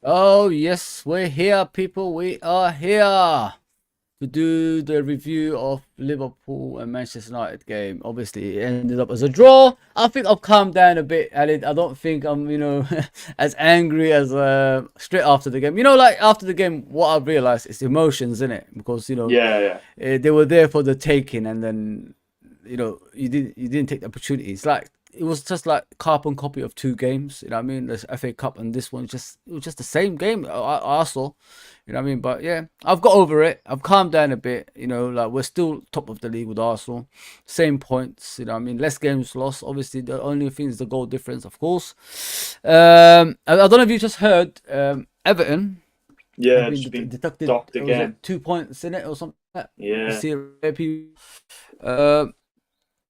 Oh yes, we're here, people. We are here to do the review of Liverpool and Manchester United game. Obviously, it ended up as a draw. I think I've calmed down a bit, Alid. I don't think I'm, as angry as straight after the game. Like after the game, what I've realized is emotions, isn't it? Because they were there for the taking, and then you didn't take the opportunities. Like it was just like carbon copy of two games. You know what I mean? The FA Cup and this one, it was just the same game. Arsenal. You know what I mean? But yeah, I've got over it. I've calmed down a bit. Like we're still top of the league with Arsenal, same points. You know what I mean? Less games lost. Obviously, the only thing is the goal difference, of course. I don't know if you just heard Everton. Yeah, it's been deducted docked again. 2 points in it or something like that. Yeah.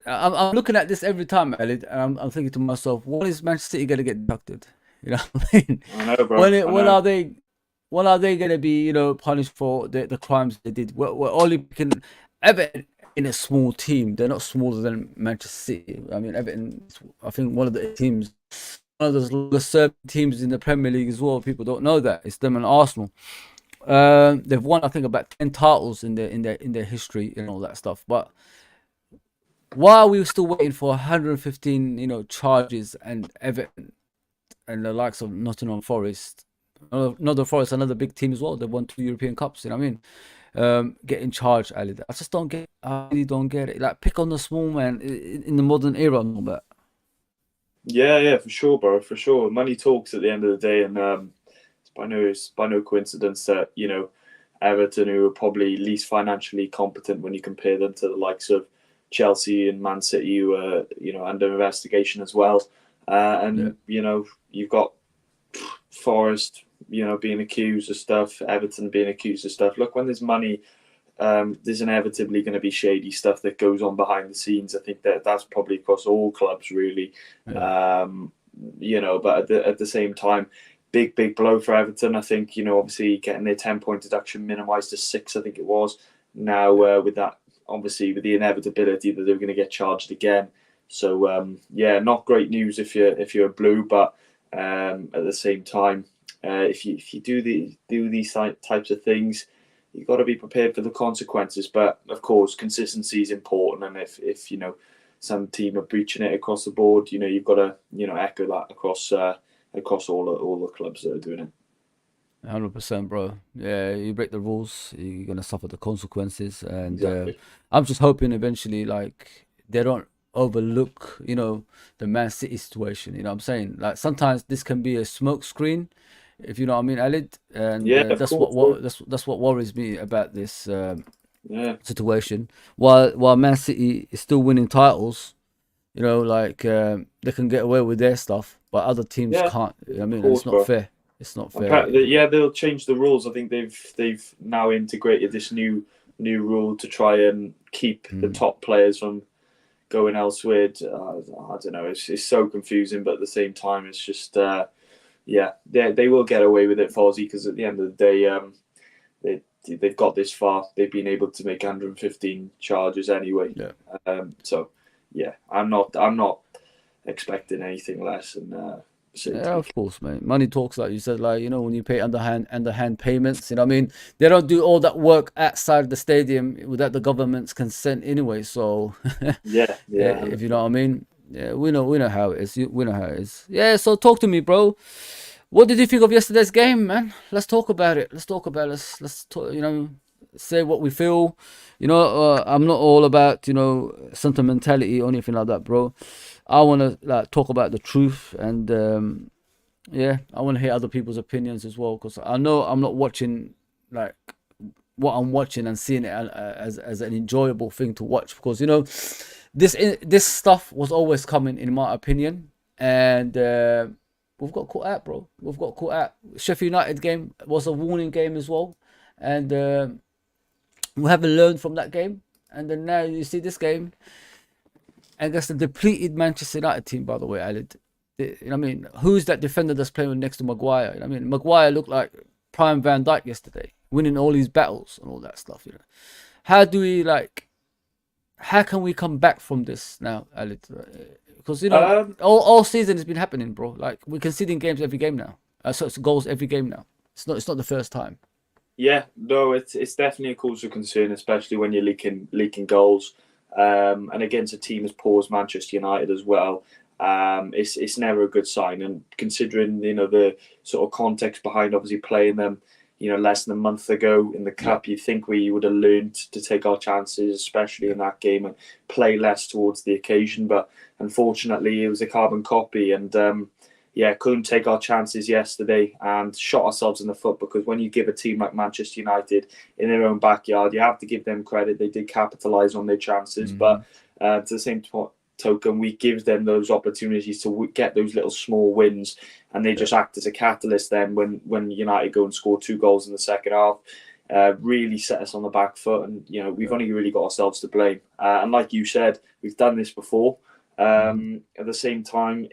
I'm looking at this every time, Elliot, and I'm thinking to myself, when is Manchester City gonna get deducted? You know what I mean? I know, bro. When are they gonna be, punished for the crimes they did? We're only picking Everton in a small team. They're not smaller than Manchester City. I mean, Everton, I think one of those longest serving teams in the Premier League as well. People don't know that it's them and Arsenal. They've won, I think, about 10 titles in their history and all that stuff. But while we were still waiting for 115, charges, and Everton and the likes of Nottingham Forest, another big team as well. They won 2 European Cups. You know what I mean? Getting charged, Ali. I just don't get. I really don't get it. Like pick on the small man in the modern era, and all that. Yeah, for sure, bro. For sure, money talks at the end of the day, and it's by no coincidence that Everton, who are probably least financially competent when you compare them to the likes of Chelsea and Man City, who are under investigation as well. You've got Forest, being accused of stuff, Everton being accused of stuff. Look, when there's money, there's inevitably going to be shady stuff that goes on behind the scenes. I think that's probably across all clubs, really. Yeah. But at the same time, big blow for Everton. I think obviously getting their 10-point deduction minimised to 6, I think it was. Now with that, obviously with the inevitability that they're going to get charged again. So not great news if you're blue, but at the same time, if you do these types of things, you've got to be prepared for the consequences. But of course, consistency is important, and if some team are breaching it across the board, you've got to echo that across all the clubs that are doing it. 100%, bro. Yeah, you break the rules, you're gonna suffer the consequences, and Exactly. I'm just hoping eventually, like, they don't overlook, the Man City situation. You know what I'm saying? Like sometimes this can be a smoke screen, if you know what I mean, Alid. And Yeah, of that's course, what that's what worries me about this Yeah. situation. While Man City is still winning titles, they can get away with their stuff, but other teams Yeah, can't. I mean, course, it's not bro. fair. It's not fair. Yeah, they'll change the rules. I think they've now integrated this new rule to try and keep the top players from going elsewhere. I don't know. It's so confusing, but at the same time, it's just they will get away with it, Fozzie, because at the end of the day, they've got this far. They've been able to make 115 charges anyway. Yeah. I'm not expecting anything less. Yeah, of course, mate. Money talks, like you said. Like when you pay underhand payments. You know what I mean? They don't do all that work outside the stadium without the government's consent anyway. So Yeah. if you know what I mean. Yeah, we know how it is. We know how it is. Yeah. So talk to me, bro. What did you think of yesterday's game, man? Let's talk about it. Let's talk about it. Let's talk, say what we feel. I'm not all about sentimentality or anything like that, bro. I want to talk about the truth, and I want to hear other people's opinions as well, because I know I'm not watching like what I'm watching and seeing it as an enjoyable thing to watch, because you know this stuff was always coming, in my opinion, and we've got caught out, bro. We've got caught out. Sheffield United game was a warning game as well, and we haven't learned from that game. And then now you see this game against the depleted Manchester United team, by the way, Alid. You know what I mean? Who's that defender that's playing next to Maguire? You know what I mean? Maguire looked like prime Van Dijk yesterday, winning all these battles and all that stuff. You know, how do we how can we come back from this now, Alid? Because you know, all season has been happening, bro. Like, we're conceding games every game now. So it's goals every game now. It's not the first time. Yeah, no, it's definitely a cause of concern, especially when you're leaking goals, and against a team as poor as Manchester United as well. It's never a good sign. And considering, you know, the sort of context behind obviously playing them, you know, less than a month ago in the cup, you'd think we would have learned to take our chances, especially in that game, and play less towards the occasion. But unfortunately, it was a carbon copy, and couldn't take our chances yesterday and shot ourselves in the foot, because when you give a team like Manchester United in their own backyard, you have to give them credit. They did capitalise on their chances, but to the same token, we give them those opportunities to get those little small wins, and they just act as a catalyst then when United go and score 2 goals in the second half. Really set us on the back foot, and you know, we've only really got ourselves to blame. And like you said, we've done this before. At the same time,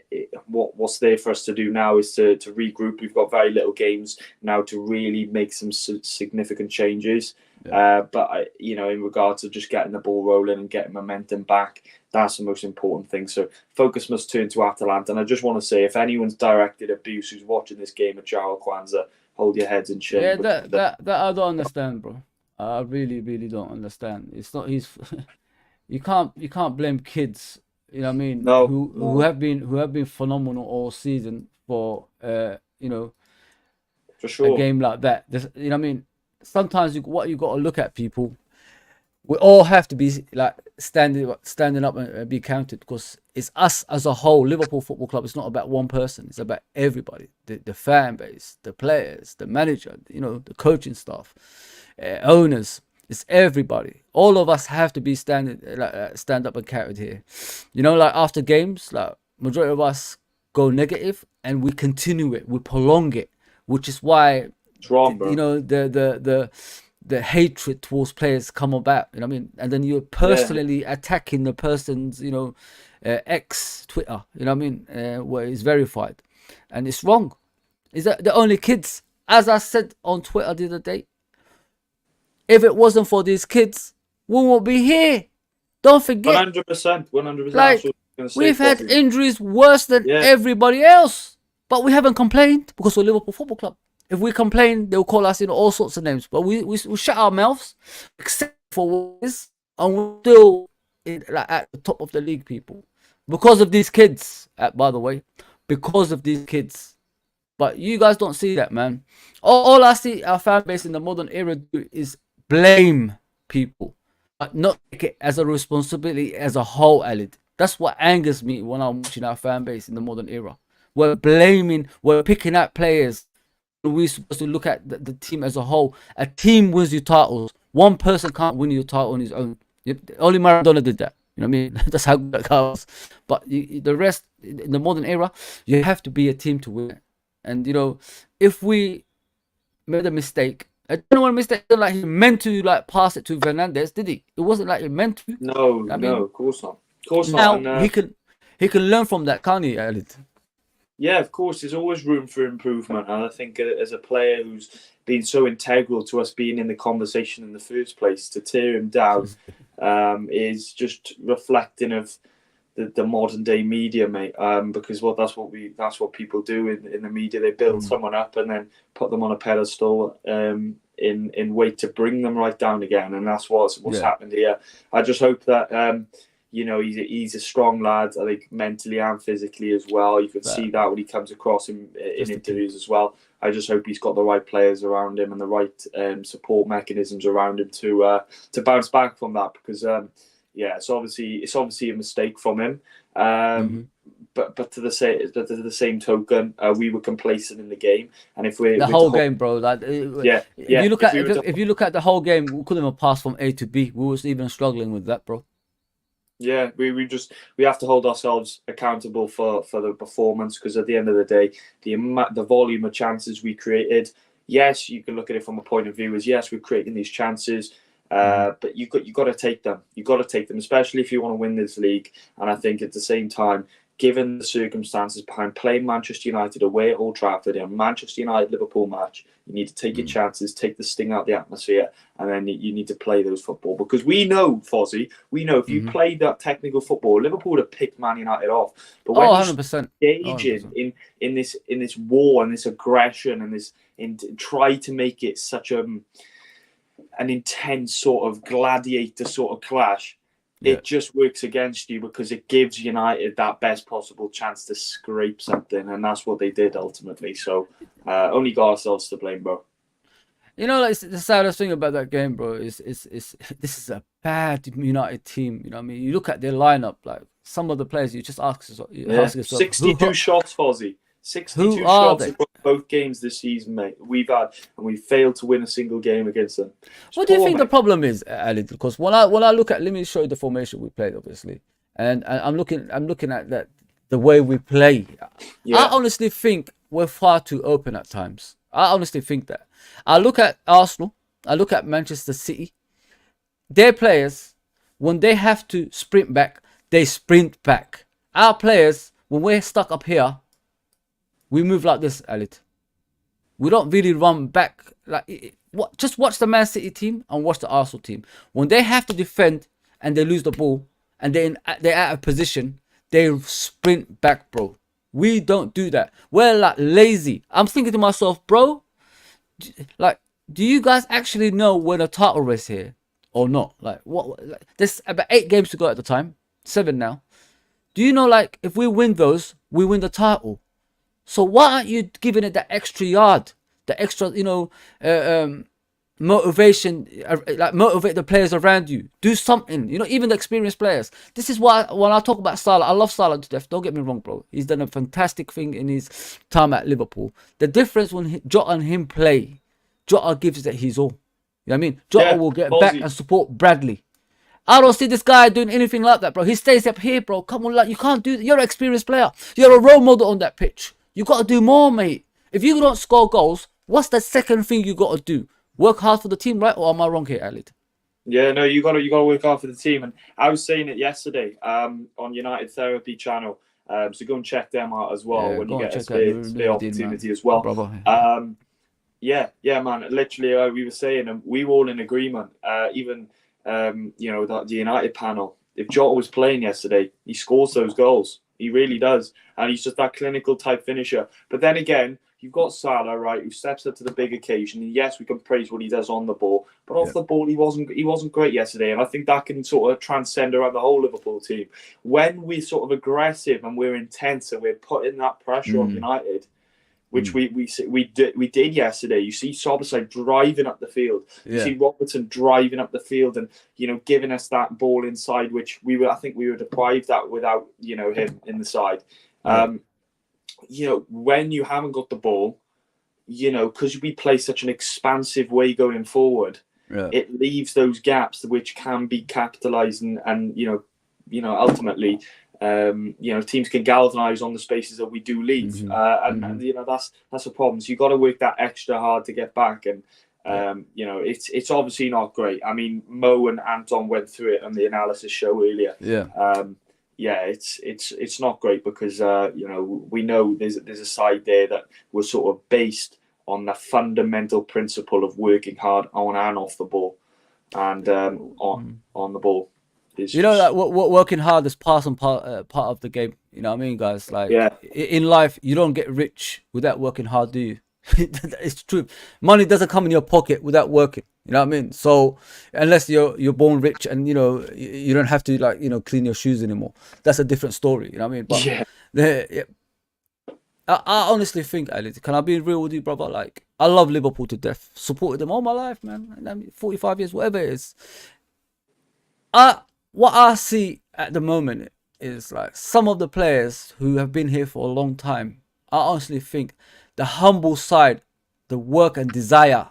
what's there for us to do now is to regroup. We've got very little games now to really make some significant changes. But you know, in regards to just getting the ball rolling and getting momentum back, that's the most important thing. So focus must turn to Atalanta. And I just want to say, if anyone's directed abuse who's watching this game at Joao Kwanzaa, hold your heads in shame. Yeah, that I don't understand, bro. I really don't understand. It's not his. You can't blame kids. You know what I mean? No, who have been phenomenal all season for you know, for sure, a game like that. You know what I mean? Sometimes what you got to look at, people. We all have to be like standing up and be counted, because it's us as a whole. Liverpool Football Club. It's not about one person. It's about everybody. The fan base, the players, the manager. You know, the coaching staff, owners. It's everybody. All of us have to be stand up and counted here. You know, like after games, like majority of us go negative and we continue it, we prolong it, which is why it's wrong, bro. You know, the hatred towards players come about. You know what I mean? And then you're personally attacking the person's, you know, ex Twitter. You know what I mean? Where it's verified, and it's wrong. Is that the only kids? As I said on Twitter the other day, if it wasn't for these kids, we won't be here. Don't forget. 100%. Like, we've had injuries worse than everybody else, but we haven't complained because we're Liverpool Football Club. If we complain, they'll call us in all sorts of names. But we shut our mouths, except for this, and we're still at the top of the league, people. Because of these kids, by the way. Because of these kids. But you guys don't see that, man. All I see our fan base in the modern era do is blame people, but not take it as a responsibility as a whole, Alid. That's what angers me when I'm watching our fan base in the modern era. We're blaming, we're picking out players. We're supposed to look at the team as a whole. A team wins you titles. One person can't win your title on his own. Only Maradona did that. You know what I mean? That's how good that guy was. But the rest, in the modern era, you have to be a team to win. And, you know, if we made a mistake, I don't know what mistake. Like, he meant to like pass it to Fernandez, did he? It wasn't like he meant to. No, of course not. Of course now, not. And, he can learn from that, can't he, Alid? Yeah, of course. There's always room for improvement, and I think as a player who's been so integral to us being in the conversation in the first place, to tear him down is just reflecting of the modern day media, mate. Because that's what people do in the media. They build someone up and then put them on a pedestal in wait to bring them right down again, and that's what's happened here. I just hope that you know, he's a strong lad, I think, mentally and physically as well. You could see that when he comes across in interviews as well. I just hope he's got the right players around him and the right support mechanisms around him to bounce back from that, because it's obviously a mistake from him. but to the same token, we were complacent in the game, and if we're The to whole hold, game, bro. Like, yeah, if yeah, you look if at we were to if you look at the whole game, we couldn't have passed from A to B. We was even struggling with that, bro. Yeah, we have to hold ourselves accountable for the performance, because at the end of the day, the volume of chances we created. Yes, you can look at it from a point of view as, yes, we're creating these chances, but you got to take them. You got to take them, especially if you want to win this league. And I think at the same time, given the circumstances behind playing Manchester United away at Old Trafford in a Manchester United Liverpool match, you need to take your chances, take the sting out of the atmosphere, and then you need to play those football. Because we know, Fozzie, if you played that technical football, Liverpool would have picked Man United off. But when 100%. you engage in this war and this aggression and this try to make it such an intense sort of gladiator sort of clash, it just works against you, because it gives United that best possible chance to scrape something, and that's what they did ultimately. So only got ourselves to blame, bro. You know, like, the saddest thing about that game, bro, is this is a bad United team. You know what I mean? You look at their lineup, like some of the players, you just ask yourself 62 shots, Fozzie. 62 who are shots they? across both games this season, mate. We've had, and we failed to win a single game against them. What do you think the problem is, Ali? Because when I look at, let me show you the formation we played, obviously, and I'm looking at that, the way we play. I honestly think we're far too open at times. I honestly think that. I look at Arsenal, I look at Manchester City. Their players, when they have to sprint back, they sprint back. Our players, when we're stuck up here, we move like this, Alit. We don't really run back. Just watch the Man City team and watch the Arsenal team. When they have to defend and they lose the ball and they're out of position, they sprint back, bro. We don't do that. We're like lazy. I'm thinking to myself, bro, like, do you guys actually know when a title race here or not? Like, what? Like, there's about 8 games to go at the time, 7 now. Do you know, like, if we win those, we win the title? So why aren't you giving it that extra yard, the extra, motivation, like motivate the players around you. Do something, even the experienced players. This is why when I talk about Salah, I love Salah to death. Don't get me wrong, bro. He's done a fantastic thing in his time at Liverpool. The difference when Jota and him play, Jota gives it his all. You know what I mean? Jota will get back and support Bradley. I don't see this guy doing anything like that, bro. He stays up here, bro. Come on, like, you can't do that. You're an experienced player. You're a role model on that pitch. You got to do more, mate. If you don't score goals, what's the second thing you got to do? Work hard for the team, right? Or am I wrong here, Alid? Yeah, no, you got to work hard for the team. And I was saying it yesterday on United Therapy channel. So go and check them out as well when you get a spare opportunity as well. Yeah, man. Literally, we were saying, and we were all in agreement. Even the United panel. If Jota was playing yesterday, he scores those goals. He really does, and he's just that clinical type finisher. But then again, you've got Salah, right, who steps up to the big occasion. And yes, we can praise what he does on the ball, but off the ball, he wasn't great yesterday. And I think that can sort of transcend around the whole Liverpool team. When we're sort of aggressive and we're intense and we're putting that pressure on United, which we did yesterday. You see Szoboszlai driving up the field. You see Robertson driving up the field and giving us that ball inside, which I think we were deprived that without him in the side. When you haven't got the ball, because we play such an expansive way going forward, it leaves those gaps which can be capitalised and ultimately. Teams can galvanise on the spaces that we do leave, that's a problem. So you got to work that extra hard to get back, and it's obviously not great. I mean, Mo and Anton went through it on the analysis show earlier. It's not great because we know there's a side there that was sort of based on the fundamental principle of working hard on and off the ball, and on the ball. Like working hard is part of the game. You know what I mean, guys? Like, in life, you don't get rich without working hard, do you? It's true. Money doesn't come in your pocket without working. You know what I mean? So unless you're born rich and you don't have to clean your shoes anymore, that's a different story. You know what I mean? But I honestly think, Ali, can I be real with you, brother? Like, I love Liverpool to death. Supported them all my life, man. I mean, 45 years, whatever it is. What I see at the moment is like some of the players who have been here for a long time. I honestly think the humble side, the work and desire,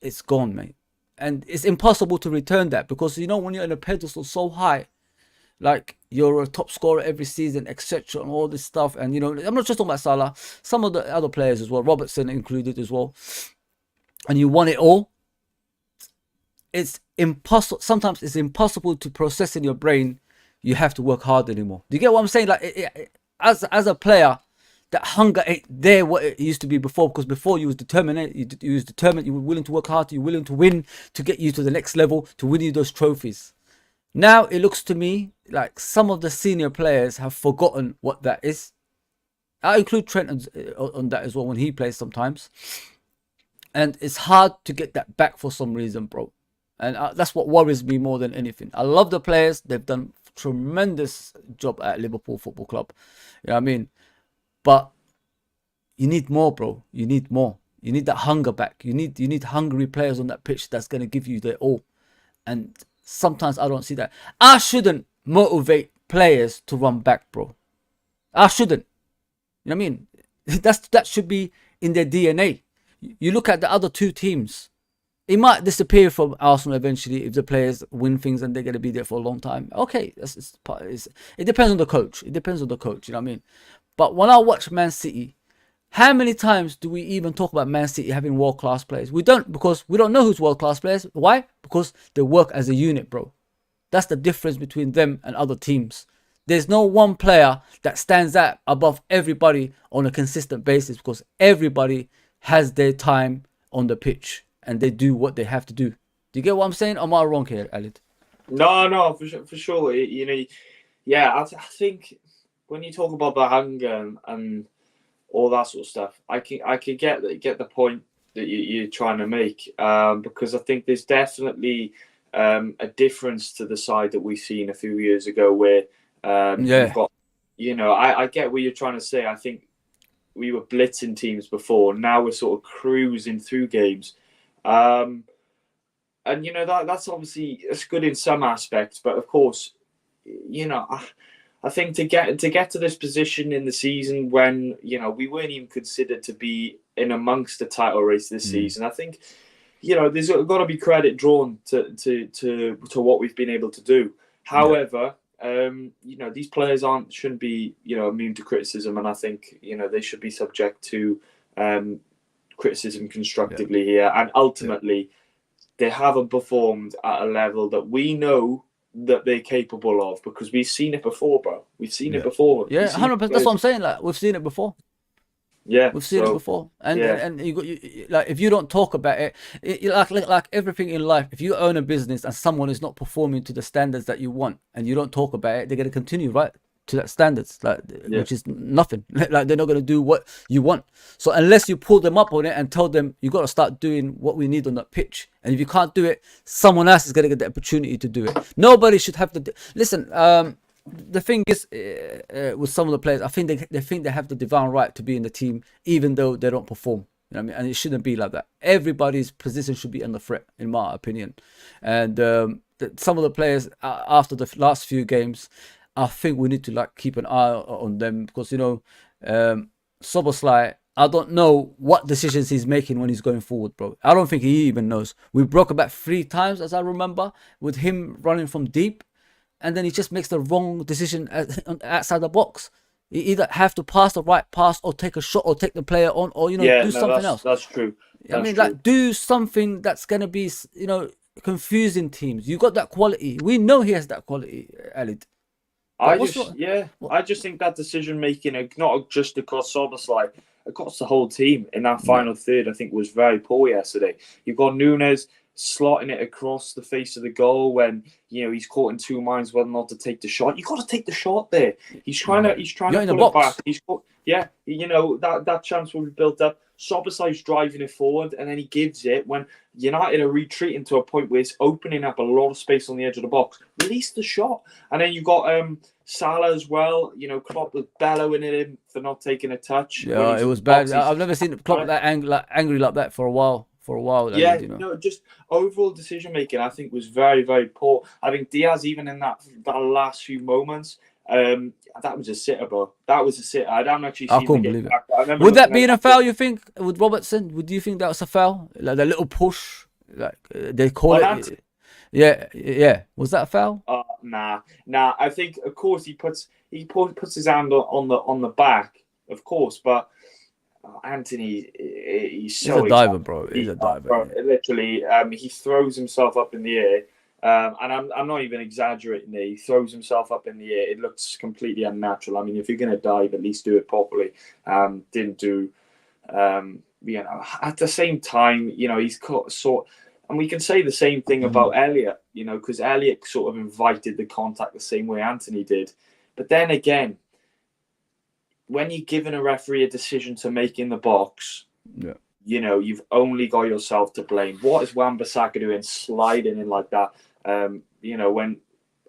it's gone, mate. And it's impossible to return that because you know when you're in a pedestal so high, like you're a top scorer every season, etc., and all this stuff. And you know, I'm not just talking about Salah, some of the other players as well, Robertson included as well. And you won it all. It's impossible. Sometimes it's impossible to process in your brain. You have to work hard anymore. Do you get what I'm saying? Like as a player, that hunger ain't there what it used to be before. Because before you was determined, you was determined. You were willing to work hard. You were willing to win to get you to the next level, to win you those trophies. Now it looks to me like some of the senior players have forgotten what that is. I include Trent on that as well when he plays sometimes. And it's hard to get that back for some reason, bro. And that's what worries me more than anything. I love the players. They've done tremendous job at Liverpool Football Club. You know what I mean? But you need more, bro. You need more. You need that hunger back. You need hungry players on that pitch that's going to give you their all. And sometimes I don't see that. I shouldn't motivate players to run back, bro. I shouldn't. You know what I mean? That should be in their DNA. You look at the other two teams. It might disappear from Arsenal eventually if the players win things and they're going to be there for a long time. Okay, it depends on the coach. It depends on the coach, you know what I mean? But when I watch Man City, how many times do we even talk about Man City having world-class players? We don't, because we don't know who's world-class players. Why? Because they work as a unit, bro. That's the difference between them and other teams. There's no one player that stands out above everybody on a consistent basis because everybody has their time on the pitch and they do what they have to do. Do you get what I'm saying? Am I wrong here, Alid? No, for sure. You know, yeah, I think when you talk about the hunger and all that sort of stuff, I can get the point that you're trying to make, because I think there's definitely a difference to the side that we've seen a few years ago where you've got, you know, I get what you're trying to say. I think we were blitzing teams before. Now we're sort of cruising through games. And you know that's obviously it's good in some aspects, but of course, you know, I think to get to this position in the season when you know we weren't even considered to be in amongst the title race this season, I think you know there's got to be credit drawn to what we've been able to do. However, you know these players shouldn't be immune to criticism, and I think you know they should be subject to criticism constructively here, and ultimately. They haven't performed at a level that we know that they're capable of because we've seen it before, bro. We've seen it before. Yeah, 100%. That's what I'm saying. Like we've seen it before. Yeah, we've seen it before, and you like if you don't talk about it, like everything in life. If you own a business and someone is not performing to the standards that you want, and you don't talk about it, they're gonna continue right to that standards, which is nothing. Like they're not gonna do what you want. So unless you pull them up on it and tell them you got to start doing what we need on that pitch, and if you can't do it, someone else is gonna get the opportunity to do it. Nobody should have to listen. The thing is, with some of the players, I think they think they have the divine right to be in the team, even though they don't perform. You know what I mean? And it shouldn't be like that. Everybody's position should be under threat, in my opinion. And some of the players after the last few games, I think we need to like keep an eye on them because you know, Szoboszlai. I don't know what decisions he's making when he's going forward, bro. I don't think he even knows. We broke about 3 times, as I remember, with him running from deep. And then he just makes the wrong decision outside the box. You either have to pass the right pass or take a shot or take the player on or, do something else. That's true. Like do something that's going to be, confusing teams. You got that quality. We know he has that quality, Alid. I just think that decision making, not just across Szoboszlai, across the whole team in that final third, I think was very poor yesterday. You've got Nunes slotting it across the face of the goal when he's caught in 2 minds whether or not to take the shot. You got to take the shot there. He's trying to pull it back. That chance will be built up. Szoboszlai's driving it forward, and then he gives it when United are retreating to a point where it's opening up a lot of space on the edge of the box. Release the shot, and then you've got Salah as well. Klopp was bellowing at him for not taking a touch. Yeah, it was bad. I've never seen Klopp that angry like that for a while. Just overall decision making, I think was very, very poor. I think Diaz, even in that last few moments, That was a sitter, bro. That was a sitter. I haven't actually I seen the couldn't game believe it. back, but I remember Would that looking be at a it. foul, you think, with Robertson? Would you think that was a foul? Like the little push, like they call On it. Anthony? Yeah. Was that a foul? Nah. I think, of course, he puts his hand on the back, of course, but Anthony, he's He's a so diver, excited. bro. He's a diver. Bro, Yeah. literally, he throws himself up in the air, and I'm not even exaggerating there. He throws himself up in the air. It looks completely unnatural. I mean, if you're going to dive, at least do it properly. Didn't do, at the same time, he's caught and we can say the same thing about Elliot, because Elliot sort of invited the contact the same way Anthony did. But then again, when you're giving a referee a decision to make in the box, you've only got yourself to blame. What is Wan-Bissaka doing, sliding in like that? When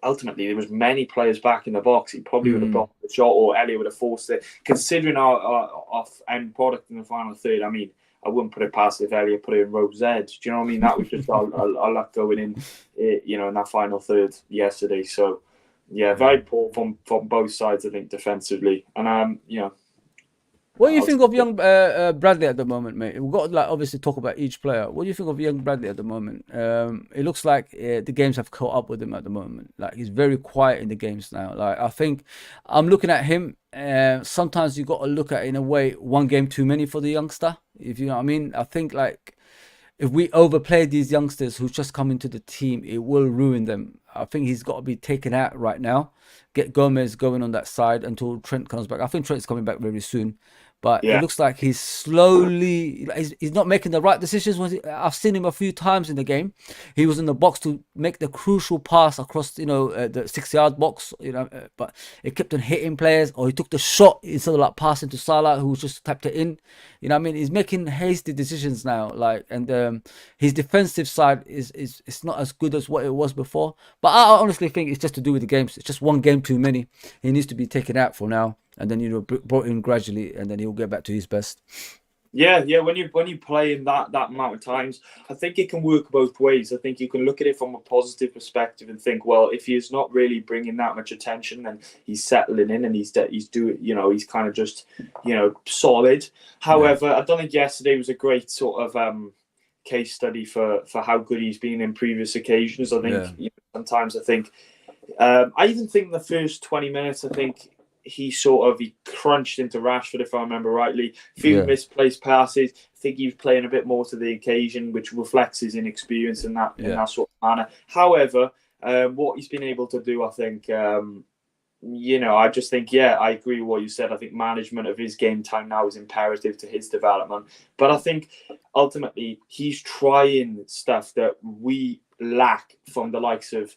ultimately there was many players back in the box, he probably would have blocked the shot, or Elliot would have forced it. Considering our end product in the final third, I mean, I wouldn't put it past if Elliot put it in Rowe's edge. Do you know what I mean? That was just our luck going in, in that final third yesterday. So, yeah, very poor from both sides, I think, defensively. And What do you think of young Bradley at the moment, mate? We've got to obviously talk about each player. What do you think of young Bradley at the moment? It looks like the games have caught up with him at the moment. Like he's very quiet in the games now. Like I think I'm looking at him. Sometimes you got to look at it in a way, one game too many for the youngster. If you know what I mean. I think like if we overplay these youngsters who just come into the team, it will ruin them. I think he's got to be taken out right now. Get Gomez going on that side until Trent comes back. I think Trent's coming back very soon. But it looks like he's slowly, he's not making the right decisions. I've seen him a few times in the game. He was in the box to make the crucial pass across, the 6-yard box, but it kept on hitting players, or he took the shot instead of like passing to Salah, who just tapped it in. You know what I mean? He's making hasty decisions now, and his defensive side is not as good as what it was before. But I honestly think it's just to do with the games. It's just one game too many. He needs to be taken out for now, and then brought in gradually, and then he'll get back to his best. Yeah. When you play in that amount of times, I think it can work both ways. I think you can look at it from a positive perspective and think, well, if he's not really bringing that much attention, then he's settling in and he's doing, he's kind of just, solid. However, I don't think yesterday was a great sort of case study for how good he's been in previous occasions. I think sometimes I even think the first 20 minutes, I think he crunched into Rashford, if I remember rightly. Few misplaced passes. I think he was playing a bit more to the occasion, which reflects his inexperience in that sort of manner. However, what he's been able to do, I think, I just think, I agree with what you said. I think management of his game time now is imperative to his development. But I think ultimately he's trying stuff that we lack from the likes of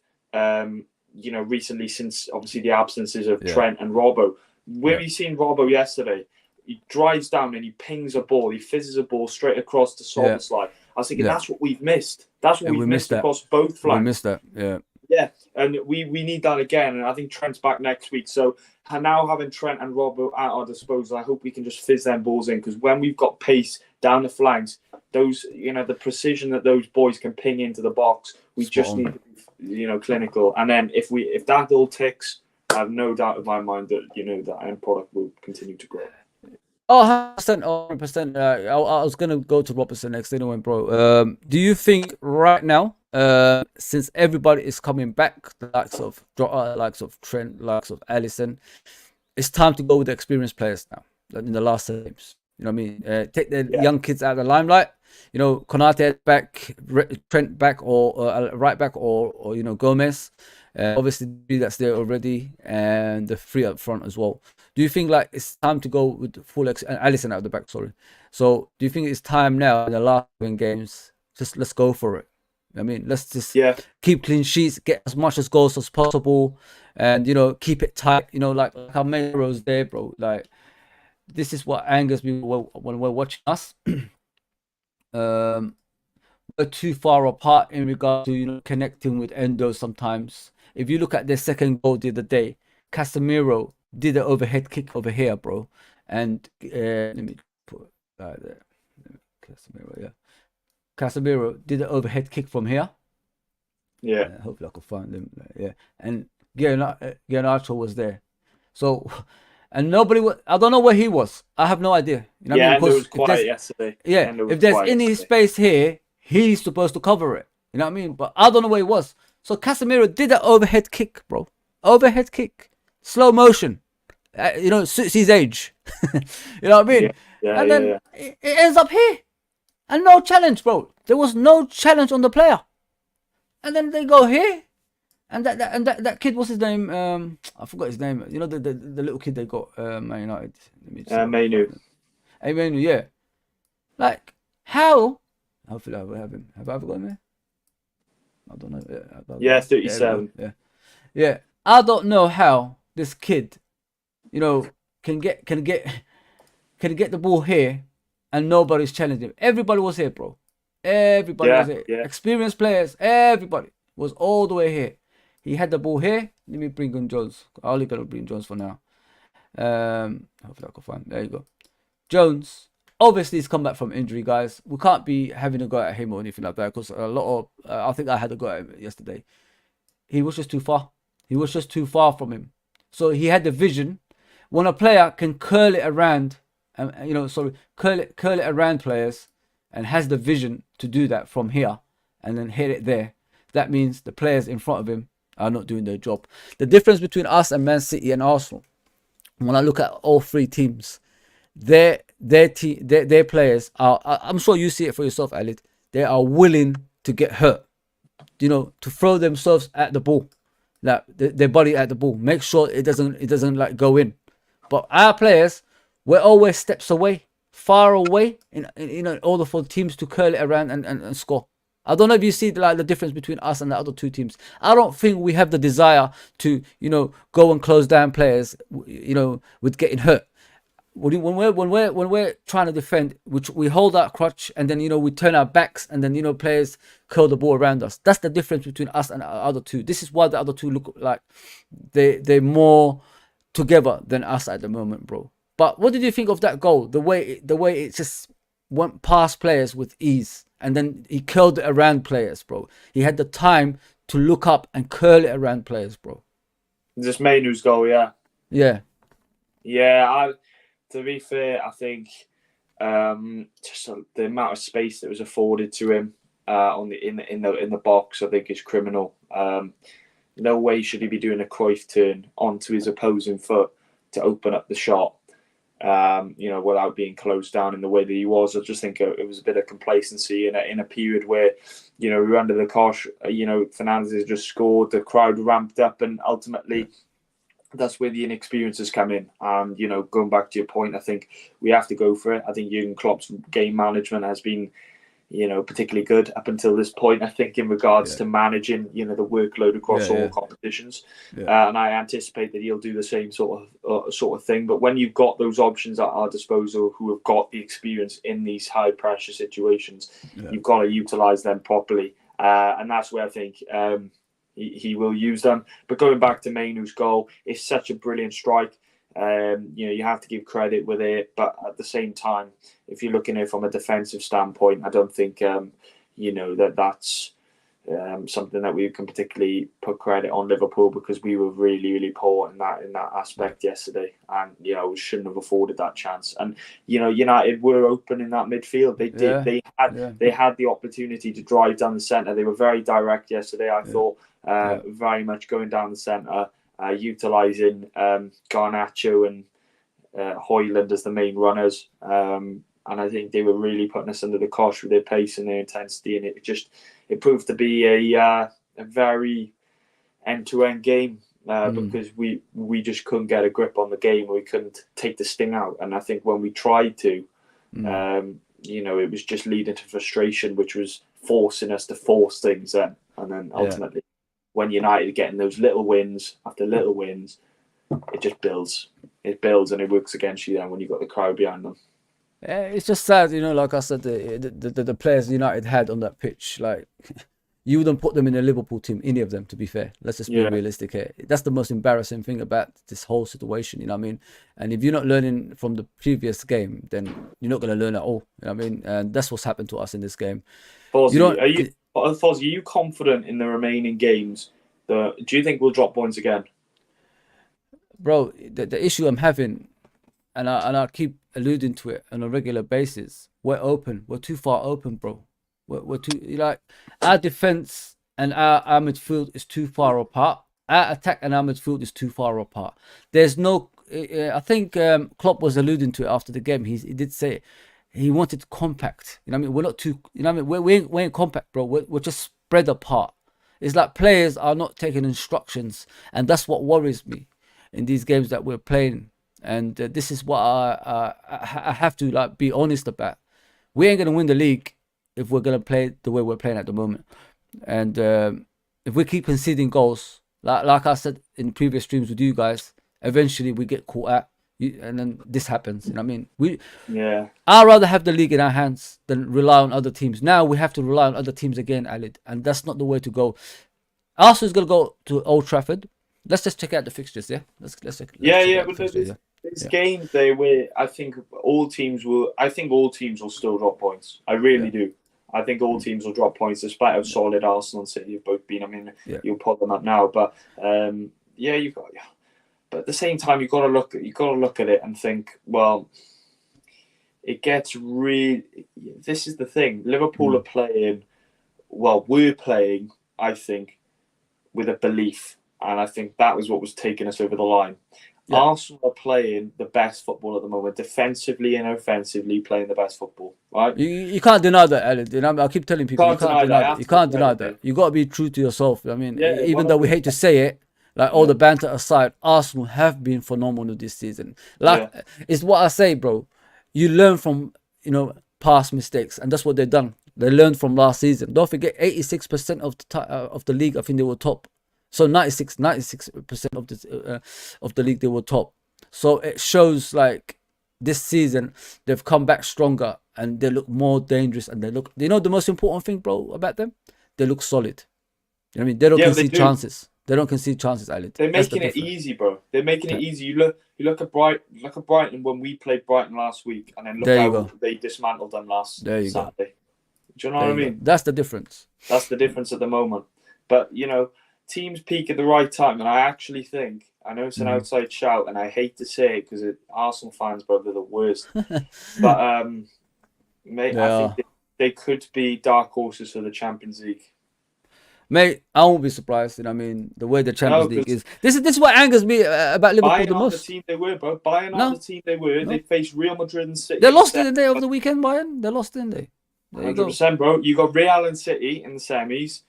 recently, since obviously the absences of Trent and Robbo. Where you seen Robbo yesterday, he drives down and he pings a ball, he fizzes a ball straight across to Szoboszlai. I was thinking that's what we've missed. That's what we've missed across both flanks. We missed that, Yeah, and we need that again. And I think Trent's back next week. So now having Trent and Robbo at our disposal, I hope we can just fizz them balls in, because when we've got pace down the flanks, those the precision that those boys can ping into the box, we just need to be clinical. And then if that all ticks, I have no doubt in my mind that that end product will continue to grow. Oh, 100%. I was gonna go to Robertson next anyway, bro. Do you think right now, since everybody is coming back, the likes of Trent, likes of Alisson, it's time to go with the experienced players now in the last games? You know what I mean? Take the young kids out of the limelight. Konate back, Trent back, or right back, or Gomez. Obviously, that's there already, and the three up front as well. Do you think like it's time to go with full and Alisson out the back? Sorry. So do you think it's time now in the last 7 games? Just let's go for it. I mean, let's just keep clean sheets, get as much as goals as possible, and keep it tight. Like our Melrose there, bro. Like this is what angers me when we're watching us. We're too far apart in regard to connecting with Endo sometimes. If you look at their second goal the other day, Casemiro did an overhead kick over here, bro. And let me put that there. Casemiro did an overhead kick from here. Hopefully I could find them. And Garnacho was there. So, and nobody. I don't know where he was. I have no idea. You know what I mean? Yeah, and it Because was quiet yesterday. yeah, And it was if there's quiet any yesterday. space here, he's supposed to cover it. You know what I mean? But I don't know where he was. So Casemiro did that overhead kick, bro. Overhead kick, slow motion. You know, suits his age. You know what I Yeah, mean? yeah, And yeah, then yeah. it ends up here, and no challenge, bro. There was no challenge on the player, and then they go here, and that kid, what's his name? I forgot his name. You know, the little kid they got, Man United. Let me see. Menu. Amen. Yeah. Like how? Hopefully I will have him. Have I ever got him there? I don't know. Yeah, Yeah, there we go. 37. Yeah. Yeah. I don't know how this kid, you know, can get the ball here and nobody's challenging him. Everybody was here, bro. Everybody was Yeah, here. yeah. Experienced players, everybody was all the way here. He had the ball here. Let me bring in Jones. I'll leave it to bring Jones for now. Hopefully I can find. There you go. Jones. Obviously, he's come back from injury, guys. We can't be having a go at him or anything like that because a lot of. I think I had a go at him yesterday. He was just too far. He was just too far from him. So he had the vision. When a player can curl it around, curl it around players, and has the vision to do that from here, and then hit it there. That means the players in front of him are not doing their job. The difference between us and Man City and Arsenal, when I look at all three teams, their players are. I'm sure you see it for yourself, Alid. They are willing to get hurt. You know, to throw themselves at the ball, like their body at the ball. Make sure it doesn't like go in. But our players, we're always steps away, far away, in order for teams to curl it around and score. I don't know if you see the difference between us and the other two teams. I don't think we have the desire to go and close down players, with getting hurt. When we're trying to defend, which we hold our crutch and then we turn our backs and then players curl the ball around us. That's the difference between us and the other two. This is why the other two look like they're more together than us at the moment, bro. But what did you think of that goal? The way it just went past players with ease, and then he curled it around players, bro. He had the time to look up and curl it around players, bro. Just Mainu's goal, yeah. Yeah. Yeah, to be fair, I think just the amount of space that was afforded to him in the box, I think, is criminal. No way should he be doing a Cruyff turn onto his opposing foot to open up the shot. Without being closed down in the way that he was. I just think it was a bit of complacency in a period where, we were under the cosh. Fernandes has just scored, the crowd ramped up, and ultimately that's where the inexperience has come in. And, going back to your point, I think we have to go for it. I think Jurgen Klopp's game management has been, particularly good up until this point, I think, in regards to managing, the workload across all competitions. And I anticipate that he'll do the same sort of thing. But when you've got those options at our disposal who have got the experience in these high pressure situations, you've got to utilise them properly. And that's where I think he will use them. But going back to Mainu's goal, it's such a brilliant strike. You have to give credit with it, but at the same time, if you're looking at it from a defensive standpoint, I don't think that's something that we can particularly put credit on Liverpool, because we were really, really poor in that aspect yesterday, and we shouldn't have afforded that chance. And United were open in that midfield. They did. They had the opportunity to drive down the centre. They were very direct yesterday. I thought very much going down the centre. Utilising Garnacho and Højlund as the main runners, and I think they were really putting us under the cosh with their pace and their intensity, and it proved to be a very end-to-end game because we just couldn't get a grip on the game. We couldn't take the sting out, and I think when we tried to, it was just leading to frustration, which was forcing us to force things then, and then ultimately. When United are getting those little wins after little wins, it just builds. It builds and it works against you then when you've got the crowd behind them. It's just sad, like I said, the players United had on that pitch, like you wouldn't put them in a Liverpool team, any of them, to be fair. Let's just be realistic here. That's the most embarrassing thing about this whole situation, you know what I mean? And if you're not learning from the previous game, then you're not going to learn at all, you know what I mean? And that's what's happened to us in this game. Fozzie, are you confident in the remaining games? Do you think we'll drop points again? bro, the issue I'm having, and I keep alluding to it on a regular basis. We're open. We're too far open, bro. We're too like our defense and our midfield is too far apart. Our attack and our midfield is too far apart. There's no. I think Klopp was alluding to it after the game. He did say it. He wanted compact. You know what I mean? We're not too. You know what I mean? We ain't compact, bro. We're just spread apart. It's like players are not taking instructions, and that's what worries me in these games that we're playing. And this is what I have to like be honest about. We ain't gonna win the league if we're gonna play the way we're playing at the moment. And if we keep conceding goals, like I said in previous streams with you guys, eventually we get caught out, and then this happens. You know what I mean? Yeah. I'd rather have the league in our hands than rely on other teams. Now we have to rely on other teams again, Alid, and that's not the way to go. Arsenal's gonna go to Old Trafford. Let's just check out the fixtures, yeah. Let's check out the But fixtures, there's games there where I think all teams will. I think all teams will still drop points. I really do. I think all teams will drop points, despite how solid Arsenal and City have both been. I mean, you'll put them up now, but you've got. But at the same time, you've got to look at it and think, well, it gets really. This is the thing. Liverpool are playing. Well, we're playing. I think with a belief, and I think that was what was taking us over the line. Yeah. Arsenal are playing the best football at the moment, defensively and offensively, playing the best football. Right? You can't deny that, Alex. You know, I keep telling people you can't deny that. You can't deny that. You got to be true to yourself. I mean, even though we hate to say it, like all the banter aside, Arsenal have been phenomenal this season. Like it's what I say, bro. You learn from past mistakes, and that's what they've done. They learned from last season. Don't forget, 86% of the league, I think they were top. So 96% of the league they were top. So it shows like this season they've come back stronger and they look more dangerous, and they look. You know the most important thing, bro, about them? They look solid. You know what I mean? They don't concede chances. They don't concede chances, Alid. They're making it easy, bro. They're making it easy. You look at Brighton when we played Brighton last week, and then look how they dismantled them last Saturday. Do you know what I mean? That's the difference. That's the difference at the moment. But teams peak at the right time, and I actually think, I know it's an outside shout, and I hate to say it because Arsenal fans, bro, they're the worst. But mate, I think they could be dark horses for the Champions League. Mate, I won't be surprised. You know what I mean? The way the Champions League is. This is what angers me about Liverpool the most. Bayern are the team they were, bro. Bayern are the team they were. They faced Real Madrid and City. They lost, didn't they, over the weekend, Bayern? They lost, didn't they? 100%, bro. You got Real and City in the semis.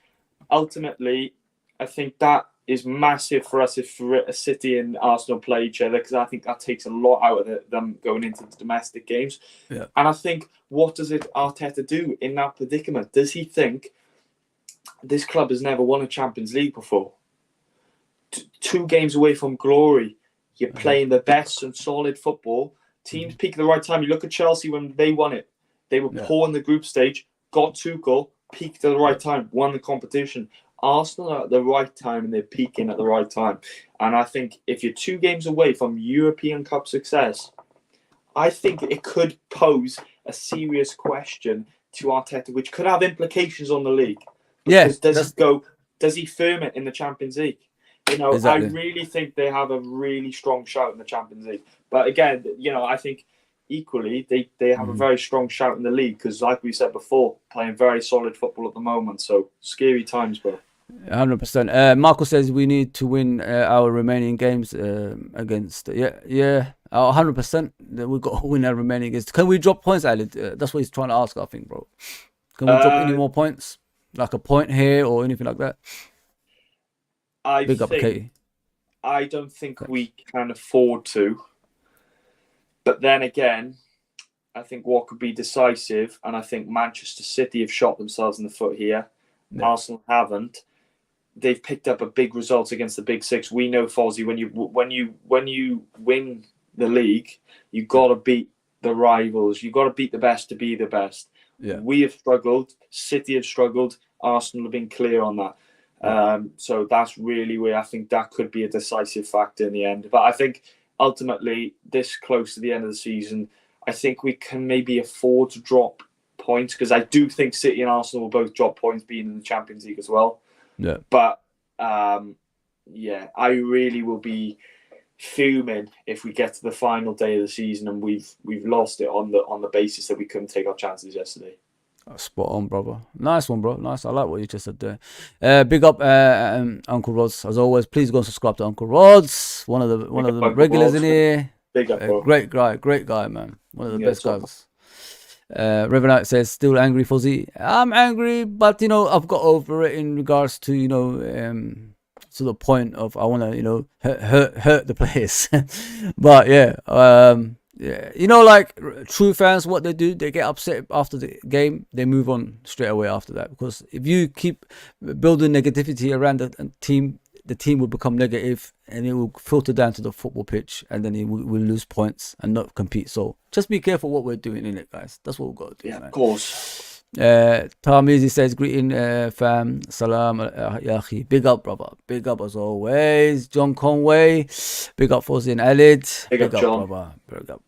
Ultimately, I think that is massive for us if City and Arsenal play each other, because I think that takes a lot out of them going into the domestic games. Yeah. And I think, what does Arteta do in that predicament? Does he think this club has never won a Champions League before? 2 games away from glory. You're playing the best and solid football. Teams peak at the right time. You look at Chelsea when they won it. They were poor in the group stage, got Tuchel, peaked at the right time, won the competition. Arsenal are at the right time and they're peaking at the right time. And I think if you're 2 games away from European Cup success, I think it could pose a serious question to Arteta, which could have implications on the league. Because does he firm it in the Champions League? Exactly. I really think they have a really strong shout in the Champions League. But again, I think equally they have a very strong shout in the league, because like we said before, playing very solid football at the moment. So scary times, bro. 100%. Marco says we need to win our remaining games against 100%. We've got to win our remaining games. Can we drop points, Ali? That's what he's trying to ask, I think, bro. Can we drop any more points, like a point here or anything like that? I don't think we can afford to. But then again, I think what could be decisive, and I think Manchester City have shot themselves in the foot here. No. Arsenal haven't. They've picked up a big result against the Big Six. We know, Fozzie, when you win the league, you got to beat the rivals. You got to beat the best to be the best. Yeah. We have struggled. City have struggled. Arsenal have been clear on that. So that's really where I think that could be a decisive factor in the end. But I think ultimately, this close to the end of the season, I think we can maybe afford to drop points, because I do think City and Arsenal will both drop points being in the Champions League as well. Yeah. But I really will be fuming if we get to the final day of the season and we've lost it on the basis that we couldn't take our chances yesterday. Spot on, brother. Nice one, bro. Nice. I like what you just said there. Big up, Uncle Rods, as always. Please go and subscribe to Uncle Rods, one of the regulars in here. Big up, bro. Great guy, man. One of the best guys. Revenant says, still angry, Fuzzy. I'm angry, but I've got over it in regards to to the point of I want to hurt the players. But yeah, like true fans, what they do, they get upset after the game, they move on straight away after that. Because if you keep building negativity around the team will become negative and it will filter down to the football pitch, and then we'll lose points and not compete. So just be careful what we're doing in it, guys. That's what we've got to do. Yeah, man. of course. Tamizi says, greeting fam, salam, yahi. Big up, brother. Big up as always. John Conway, big up Fozzy and Alid. Big up, John. Brother. Big up,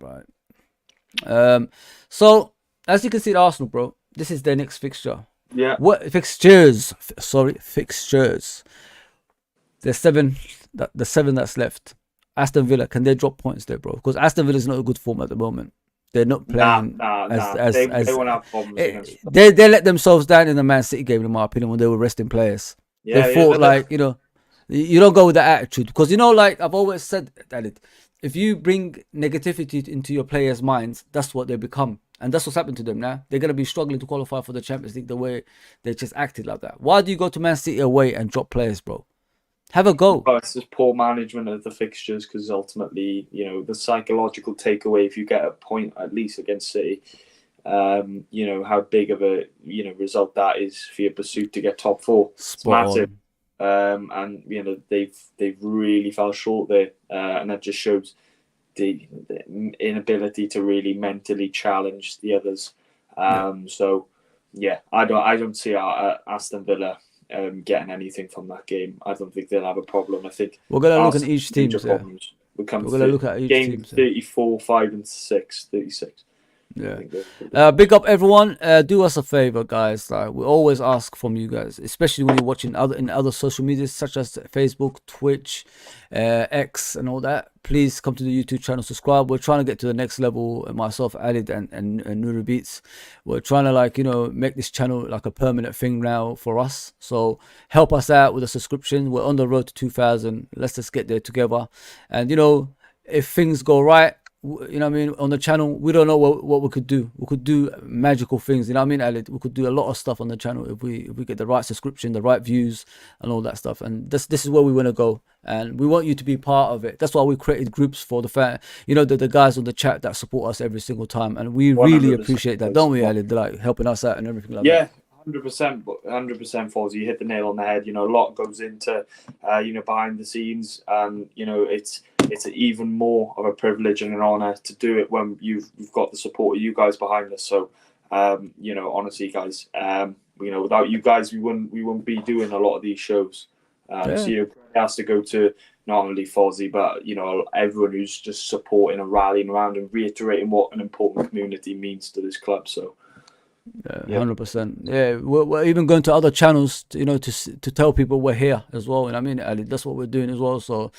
right. So as you can see, Arsenal, bro, this is their next fixture. Yeah. What fixtures? Sorry, fixtures. The seven that's left. Aston Villa, can they drop points there, bro? Because Aston Villa is not a good form at the moment. They're not playing they won't have problems. They let themselves down in the Man City game, in my opinion, when they were resting players. They thought you don't go with that attitude, because like I've always said, that if you bring negativity into your players' minds, that's what they become, and that's what's happened to them now. They're gonna be struggling to qualify for the Champions League the way they just acted like that. Why do you go to Man City away and drop players, bro? Have a go. Oh, it's just poor management of the fixtures, because ultimately, the psychological takeaway, if you get a point at least against City, how big of a result that is for your pursuit to get top four. It's massive. And they've really fell short there, and that just shows the inability to really mentally challenge the others. So yeah, I don't see our Aston Villa getting anything from that game. I don't think they'll have a problem. I think we're going to look at each team. We're going to look at each team. 34, 5 and 6, 36. Yeah. Big up everyone. Do us a favor, guys. Like we always ask from you guys, especially when you're watching other social medias such as Facebook, Twitch, X, and all that. Please come to the YouTube channel, subscribe. We're trying to get to the next level. Myself, Alid, and Nuru Beats. We're trying to make this channel like a permanent thing now for us. So help us out with a subscription. We're on the road to 2,000. Let's just get there together. And if things go right, on the channel, we don't know what we could do. We could do magical things, Ali? We could do a lot of stuff on the channel if we get the right subscription, the right views, and all that stuff. And this is where we want to go, and we want you to be part of it. That's why we created groups for the fan, the guys on the chat that support us every single time, and we really appreciate that, don't we, Ali? They're like helping us out and everything like that. Yeah. 100%, 100%, you hit the nail on the head. A lot goes into, behind the scenes, and it's even more of a privilege and an honor to do it when you've got the support of you guys behind us. So, honestly, guys, without you guys, we wouldn't be doing a lot of these shows. So it has to go to not only Fozzy, but everyone who's just supporting and rallying around and reiterating what an important community means to this club. So. 100%. Yeah, we're even going to other channels, to tell people we're here as well. Ali, that's what we're doing as well. So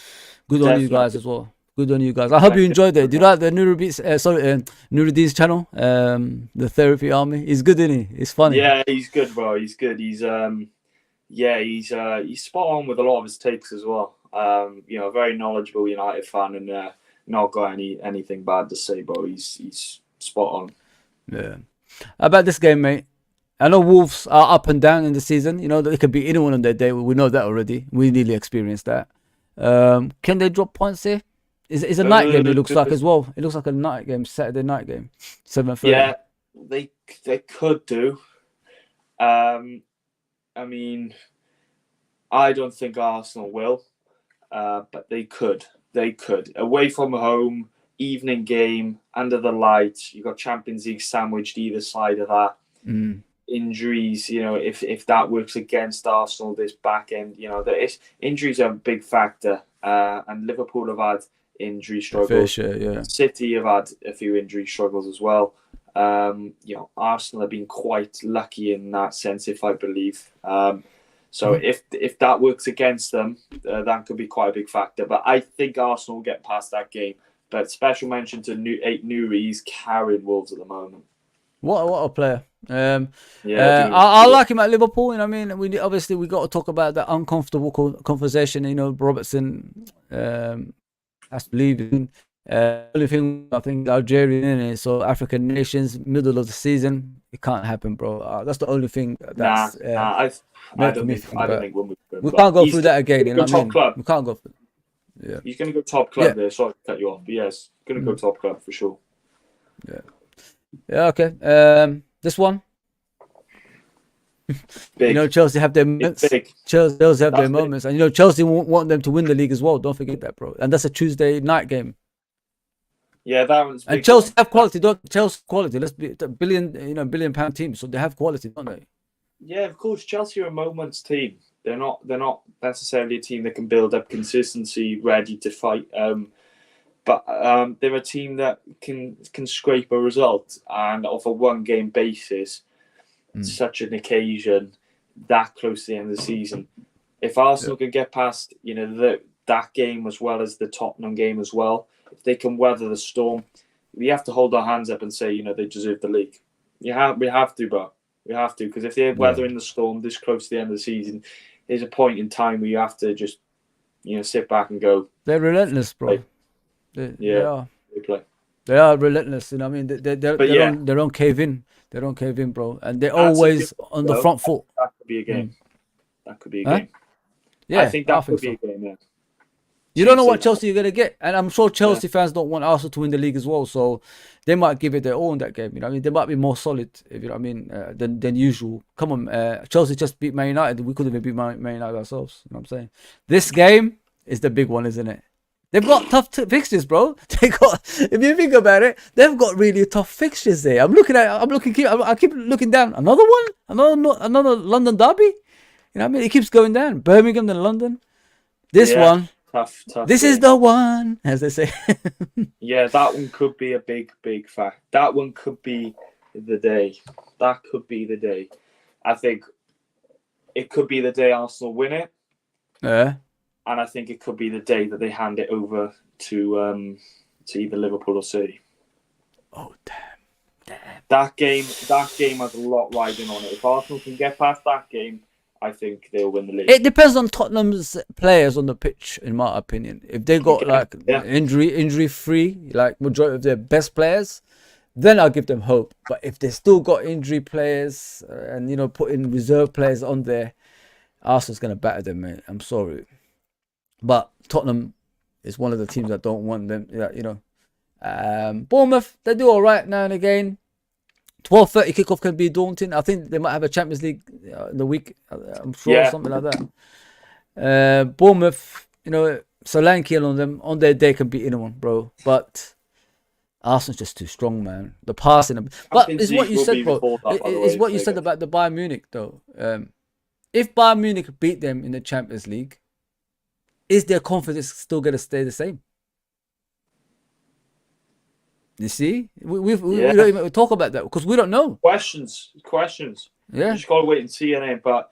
good on you guys as well. Good on you guys. I hope you enjoyed it. Do you like the Nuruddin's channel? The Therapy Army. He's good, isn't he? He's funny. Yeah, he's good, bro. He's good. He's he's spot on with a lot of his takes as well. A very knowledgeable United fan, and not got anything bad to say, bro. He's spot on. Yeah. About this game, mate, I know Wolves are up and down in the season. They could be anyone on their day. We know that already. We nearly experienced that. Can they drop points here? It's a night game, it looks like as well. It looks like a night game, Saturday night game, 7:30. Yeah, they could do. I don't think Arsenal will, but they could. They could. Away from home, evening game, under the lights, you've got Champions League sandwiched either side of that. Injuries, if that works against Arsenal this back end, injuries are a big factor, and Liverpool have had injury struggles. Sure, yeah. City have had a few injury struggles as well. Arsenal have been quite lucky in that sense, if I believe. So if that works against them, that could be quite a big factor. But I think Arsenal will get past that game. But special mention to Nuri, he's carrying Wolves at the moment. What a player. Yeah, I like him at Liverpool. You know what I mean? We got to talk about that uncomfortable conversation. You know, Robertson has to leave. Only thing I think Algerian is so African nations middle of the season. It can't happen, bro. That's the only thing that's I don't think we can't go through that again. You know what I mean? Club. We can't go through. Yeah, he's going to go top club there. Sorry to cut you off, but yes, going to go top club for sure. Yeah. Okay. This one. Big. You know, Chelsea have their moments. Chelsea have their moments, and you know Chelsea want them to win the league as well. Don't forget that, bro. And that's a Tuesday night game. Yeah, that one's big. And Chelsea have quality. Chelsea quality. Let's be a billion pound team, so they have quality, don't they? Yeah, of course. Chelsea are a moments team. They're not necessarily a team that can build up consistency, ready to fight. But they're a team that can scrape a result, and off a one game basis, such an occasion that close to the end of the season. If Arsenal can get past, that game as well as the Tottenham game as well, if they can weather the storm, we have to hold our hands up and say, they deserve the league. We have to, bro. We have to, because if they're weathering the storm this close to the end of the season, there's a point in time where you have to just, sit back and go. They're relentless, bro. They are. They play. They are relentless. You know what I mean? They don't cave in. They don't cave in, bro. And they're always on the front foot. That could be a game. That could be a game. Yeah, I think that could be a game, yeah. You don't know what Chelsea you're going to get. And I'm sure Chelsea fans don't want Arsenal to win the league as well. So they might give it their all in that game. You know what I mean? They might be more solid, if you know what I mean, than usual. Come on, Chelsea just beat Man United. We could have beat Man United ourselves. You know what I'm saying? This game is the big one, isn't it? They've got tough fixtures, bro. If you think about it, they've got really tough fixtures there. I keep looking down. Another one? Another London derby? You know what I mean? It keeps going down. Birmingham then London. This one. Tough. This is the one, as they say. Yeah, that one could be a big fact. That one could be the day. That could be the day. I think it could be the day Arsenal win it. Yeah. And I think it could be the day that they hand it over to either Liverpool or City. Oh, damn. That game has a lot riding on it. If Arsenal can get past that game, I think they'll win the league. It depends on Tottenham's players on the pitch, in my opinion. If they got injury free, like majority of their best players, then I'll give them hope. But if they still got injury players and putting reserve players on there, Arsenal's gonna batter them, mate. I'm sorry. But Tottenham is one of the teams that don't want them. Bournemouth, they do all right now and again. 12:30 kickoff can be daunting. I think they might have a Champions League in the week. I'm sure something like that. Bournemouth, Solanke on them on their day can beat anyone, bro. But Arsenal's just too strong, man. The passing, but it's what you said, bro. It's what you said about the Bayern Munich, though. If Bayern Munich beat them in the Champions League, is their confidence still going to stay the same? You see, we don't even talk about that because we don't know. Questions. Yeah, you just gotta wait and see in it. But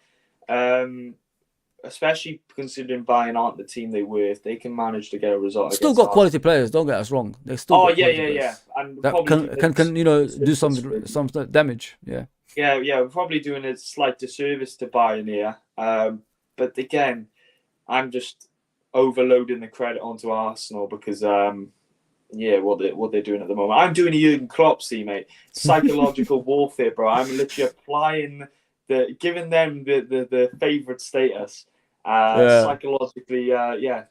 especially considering Bayern aren't the team they were, if they can manage to get a result, still got quality players. Don't get us wrong. They still. And that can do some damage. Yeah. We're probably doing a slight disservice to Bayern here. But again, I'm just overloading the credit onto Arsenal because what they're doing at the moment. I'm doing a Jurgen Klopp, mate. Psychological warfare, bro. I'm literally applying giving them the favourite status. Psychologically,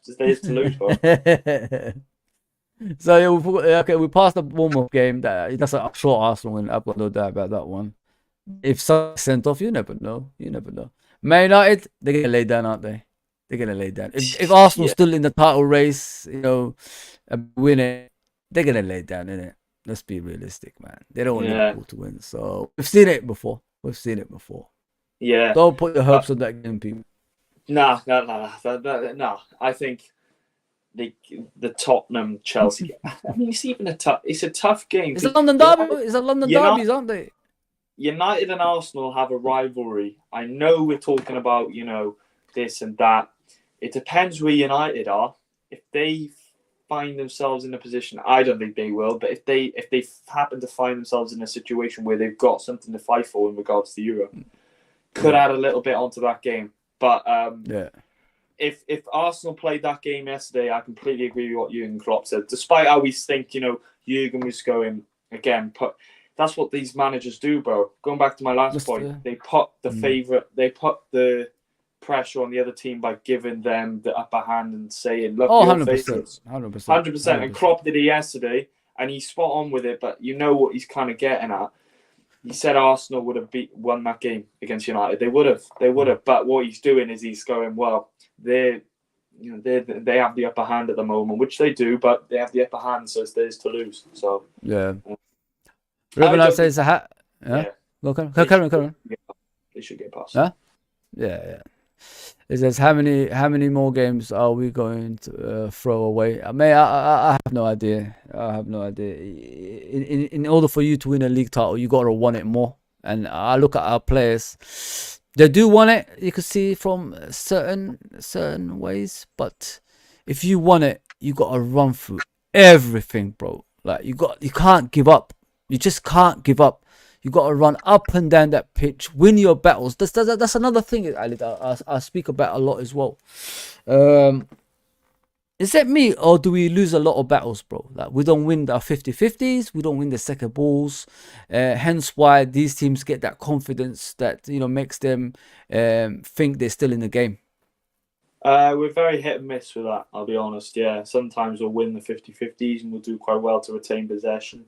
just there to lose, bro. So we passed the Bournemouth game. That's a short Arsenal win. I've got no doubt about that one. If someone sent off, you never know. Man United, they're gonna lay down, aren't they? They're gonna lay down. If Arsenal's still in the title race, win it, they're gonna lay down, innit? Let's be realistic, man. They don't want Liverpool to win. So we've seen it before. Yeah. Don't put your hopes on that game, people. No. I think the Tottenham Chelsea. I mean, it's a tough game. It's a London derby. It's a London derbies, aren't they? United and Arsenal have a rivalry. I know we're talking about, this and that. It depends where United are. If they find themselves in a position, I don't think they will, but if they happen to find themselves in a situation where they've got something to fight for in regards to Europe, could add a little bit onto that game. But if Arsenal played that game yesterday, I completely agree with what Jurgen Klopp said. Despite how we think, Jurgen was going again. That's what these managers do, bro. Going back to my last point, they put the pressure on the other team by giving them the upper hand and saying, "Look, you're 100%, 100%." And Klopp did it yesterday, and he's spot on with it. But you know what he's kind of getting at. He said Arsenal would have won that game against United. They would have. But what he's doing is he's going, well, they have the upper hand at the moment, which they do, but they have the upper hand, so it's theirs to lose. So yeah. River says yeah. Go carry on. They should get past. Huh? Yeah. It says how many more games are we going to throw away? I have no idea. In order for you to win a league title, you gotta want it more. And I look at our players; they do want it. You can see from certain ways, but if you want it, you gotta run through everything, bro. Like you can't give up. You just can't give up. You got to run up and down that pitch, win your battles. That's another thing I speak about a lot as well. Is that me, or do we lose a lot of battles, bro? Like we don't win the 50-50s, we don't win the second balls. Hence why these teams get that confidence that makes them think they're still in the game. We're very hit and miss with that, I'll be honest. Yeah, sometimes we'll win the 50-50s and we'll do quite well to retain possession.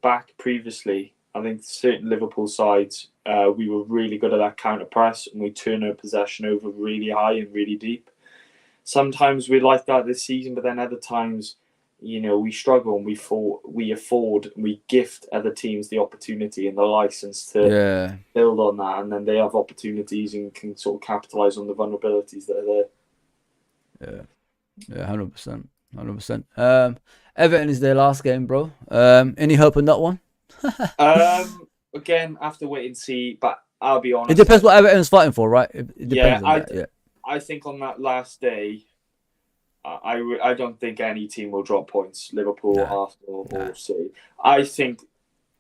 Back previously, I think certain Liverpool sides, we were really good at that counter press and we turn our possession over really high and really deep. Sometimes we like that this season, but then other times, we struggle and we gift other teams the opportunity and the license to build on that, and then they have opportunities and can sort of capitalize on the vulnerabilities that are there. Yeah, 100%. Everton is their last game, bro. Any hope in that one? Again, have to wait and see. But I'll be honest. It depends what Everton's fighting for, right? It depends on that. I think on that last day, I don't think any team will drop points. Liverpool, Arsenal, or City. I think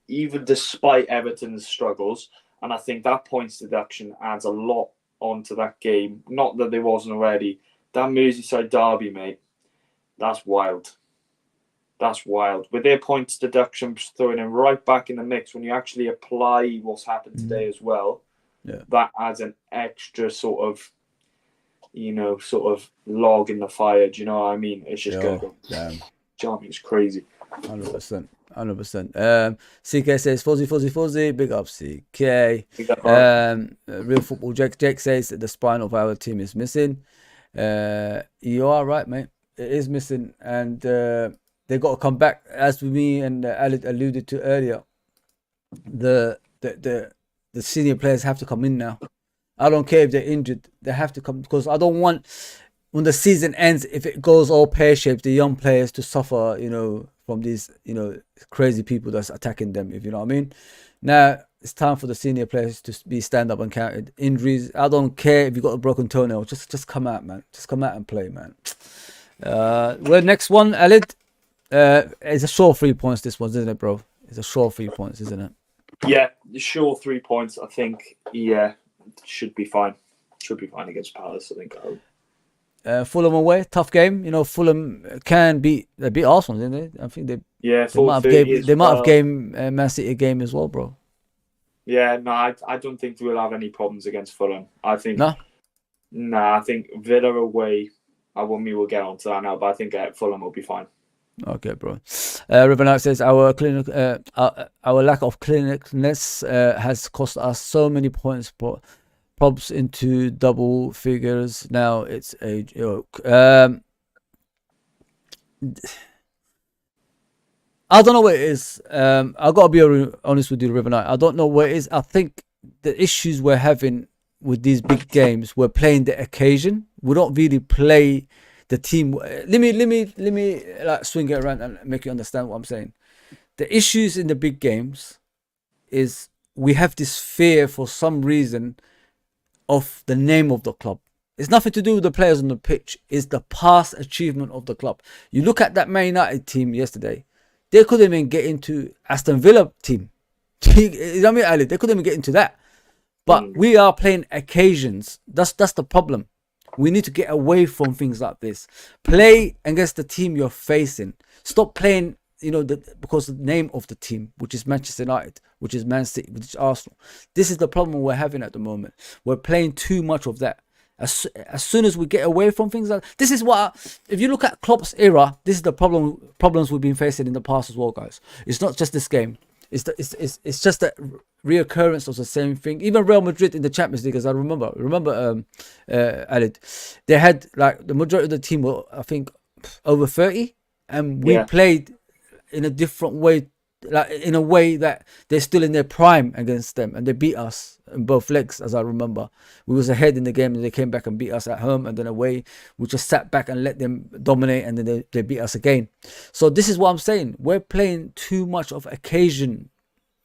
even despite Everton's struggles, and I think that points deduction adds a lot onto that game. Not that there wasn't already. That Merseyside derby, mate. That's wild. With their points deduction throwing them right back in the mix, when you actually apply what's happened today as well, that adds an extra sort of log in the fire. Do you know what I mean? It's just going to go. It's crazy. 100%. CK says Fuzzy, big up CK. Big up, Real Football Jake says that the spine of our team is missing. You are right, mate. It is missing, and they got to come back. As me and Ali alluded to earlier, the senior players have to come in now. I don't care if they're injured; they have to come, because I don't want, when the season ends, if it goes all pear-shaped, the young players to suffer, from these, crazy people that's attacking them. If you know what I mean. Now it's time for the senior players to be stand up and counted. Injuries, I don't care if you got a broken toenail. Just come out, man. Just come out and play, man. Well, next one, Alid. It's a sure 3 points, this one, isn't it, bro? It's a sure 3 points, isn't it? Yeah, sure 3 points. I think, should be fine. Should be fine against Palace, I think. Fulham away, tough game. Fulham can beat Arsenal, didn't they? I think they might have game Man City a game as well, bro. Yeah, no, I don't think we'll have any problems against Fulham. I think I think Villa away. We will get onto that now, but I think Fulham will be fine. Okay, bro. River Knight says our lack of clinicness has cost us so many points, props into double figures. Now it's a joke. I don't know what it is. I gotta be honest with you, River Knight. I don't know what it is. I think the issues we're having with these big games, we're playing the occasion. We don't really play the team. Let me like swing it around and make you understand what I'm saying. the issues in the big games is we have this fear for some reason of the name of the club. It's nothing to do with the players on the pitch. It's the past achievement of the club. You look at that Man United team yesterday. They couldn't even get into Aston Villa team. You know what I mean, Ali? They couldn't even get into that. But we are playing occasions. That's the problem. We need to get away from things like this. Play against the team you're facing. Stop playing, because the name of the team, which is Manchester United, which is Man City, which is Arsenal. This is the problem we're having at the moment. We're playing too much of that. As soon as we get away from things like this, is what, if you look at Klopp's era, this is the problems we've been facing in the past as well, guys. It's not just this game. It's just the reoccurrence of the same thing. Even Real Madrid in the Champions League, as I remember, Alid, they had like the majority of the team were, I think, over 30, and we played in a different way, like in a way that they're still in their prime against them, and they beat us in both legs, as I remember. We was ahead in the game, and they came back and beat us at home, and then away we just sat back and let them dominate, and then they beat us again. So this is what I'm saying. We're playing too much of occasion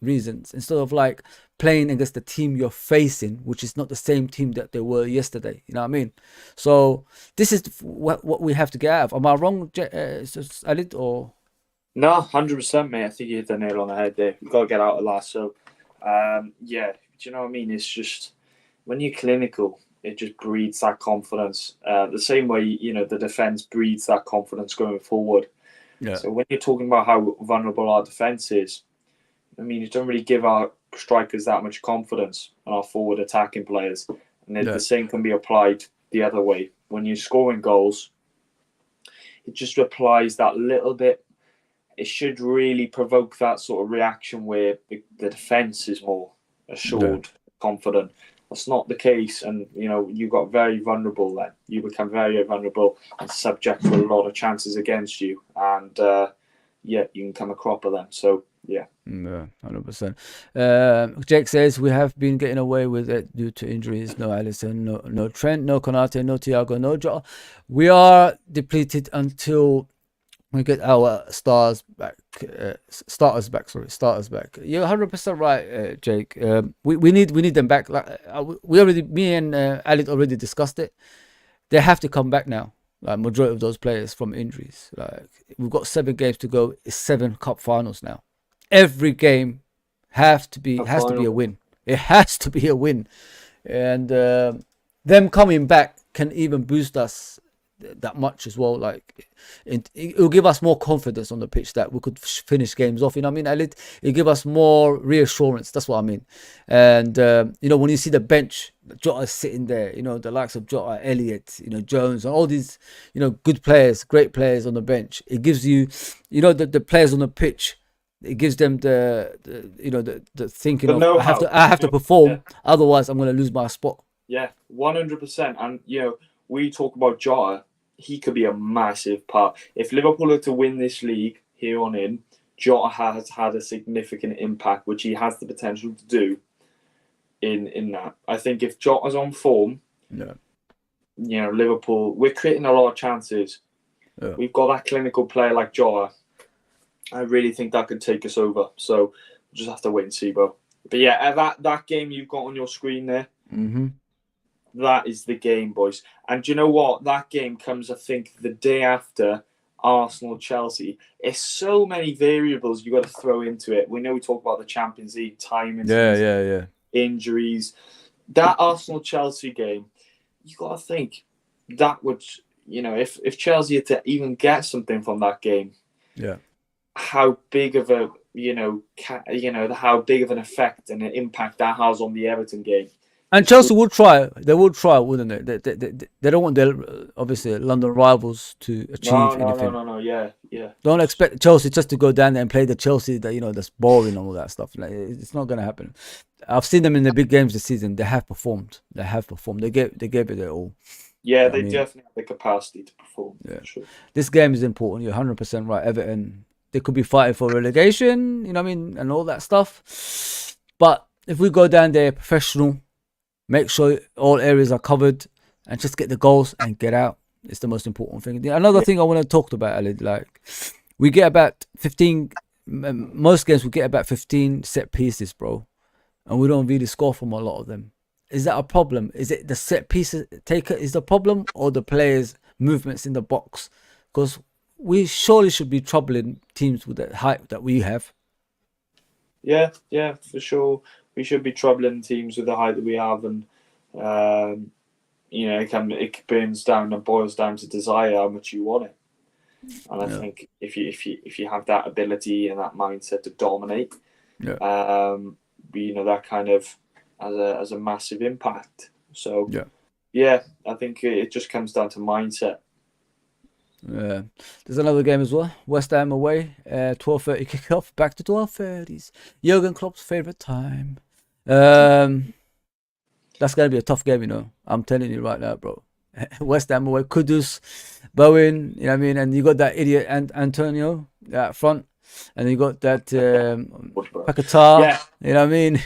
reasons instead of like playing against the team you're facing, which is not the same team that they were yesterday. You know what I mean? So this is what we have to get out of. Am I wrong, Alid, or? No, 100%, mate. I think you hit the nail on the head there. We've got to get out of that. So, do you know what I mean? It's just, when you're clinical, it just breeds that confidence. The same way, the defence breeds that confidence going forward. Yeah. So when you're talking about how vulnerable our defence is, I mean, it doesn't really give our strikers that much confidence and our forward attacking players. And the same can be applied the other way. When you're scoring goals, it just applies that little bit. It should really provoke that sort of reaction where the defence is more assured, confident. That's not the case, and you got very vulnerable then. You become very vulnerable and subject to a lot of chances against you, and you can come a cropper then. So yeah, 100%. Jake says we have been getting away with it due to injuries. No Alisson, no Trent, no Konate, no Thiago, no Jota. We are depleted until we get our starters back. You're 100% right, Jake. We need them back. Me and Alid already discussed it. They have to come back now. Like majority of those players from injuries. Like we've got 7 games to go. It's 7 cup finals now. Every game has to be a win. It has to be a win, and them coming back can even boost us that much as well. Like it will give us more confidence on the pitch that we could finish games off. You know what I mean? It'll give us more reassurance. That's what I mean. And when you see the bench, Jota sitting there, the likes of Jota, Elliott, Jones, and all these, good players, great players on the bench. It gives you, the players on the pitch. It gives them the thinking of I have to perform, otherwise I'm going to lose my spot. Yeah, 100%. And we talk about Jota. He could be a massive part. If Liverpool are to win this league here on in, Jota has had a significant impact, which he has the potential to do in that. I think if Jota's on form, Liverpool, we're creating a lot of chances. Yeah. We've got that clinical player like Jota. I really think that could take us over. So we'll just have to wait and see, bro. But yeah, that game you've got on your screen there, that is the game, boys. And do you know what? That game comes, I think, the day after Arsenal-Chelsea. It's so many variables you got to throw into it. We know we talk about the Champions League timing, injuries. That Arsenal-Chelsea game, you got to think that would, if Chelsea had to even get something from that game, how big of a how big of an effect and an impact that has on the Everton game. And Chelsea will try. They will try, wouldn't they? They don't want their obviously London rivals to achieve anything. No. Yeah. Don't expect Chelsea just to go down there and play the Chelsea that that's boring and all that stuff. Like, it's not gonna happen. I've seen them in the big games this season. They have performed. They gave it their all. Yeah, they definitely have the capacity to perform. Yeah. Sure. This game is important. You're 100% right. Everton, they could be fighting for relegation, and all that stuff. But if we go down there professional, make sure all areas are covered, and just get the goals and get out. It's the most important thing. Another thing I want to talk about, Ali, like we get about 15 most games we get about 15 set pieces, bro, and we don't really score from a lot of them. Is that a problem? Is it the set pieces taker is the problem, or the players' movements in the box? Because we surely should be troubling teams with the height that we have. Yeah, for sure. We should be troubling teams with the height that we have, and it burns down and boils down to desire how much you want it. And I think if you have that ability and that mindset to dominate, that kind of has a massive impact. So I think it just comes down to mindset. Yeah, there's another game as well. West Ham away, 12:30 kickoff. Back to 12:30s. Jurgen Klopp's favorite time. That's gonna be a tough game, I'm telling you right now, bro. West Ham away, Kudus, Bowen, you know what I mean, and you got that idiot Antonio up front, and you got that Paquetá, you know what I mean.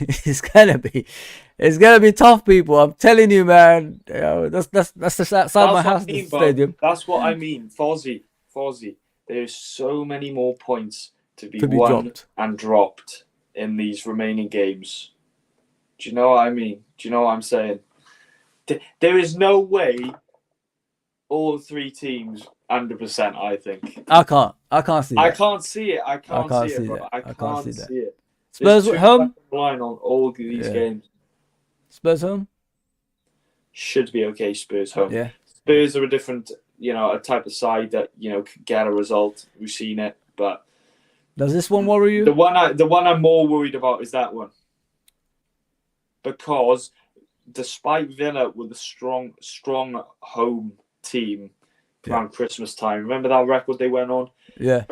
It's gonna be tough, people. I'm telling you, man. That's just outside my house, the stadium. That's what I mean, Fozzie. There's so many more points to be won dropped. And dropped in these remaining games. Do you know what I mean? Do you know what I'm saying? There is no way all three teams 100%. I think I can't see that. I can't see it. I can't see it, bro. I can't see it. Spurs at home. Line on all of these games. Spurs home should be okay. Spurs home. Yeah. Spurs are a different, a type of side that could get a result. We've seen it, but does this one worry you? The one I'm more worried about is that one, because despite Villa with a strong home team around Christmas time, remember that record they went on? Yeah.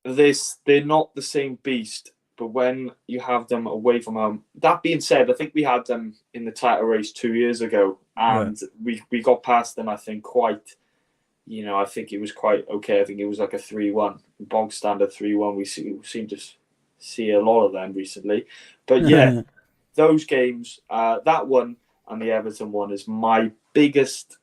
They're not the same beast, but when you have them away from home. That being said, I think we had them in the title race 2 years ago, and we got past them. I think quite. I think it was quite okay. I think it was like a 3-1, bog standard 3-1. We seem to see a lot of them recently, but yeah. Those games, that one and the Everton one is my biggest.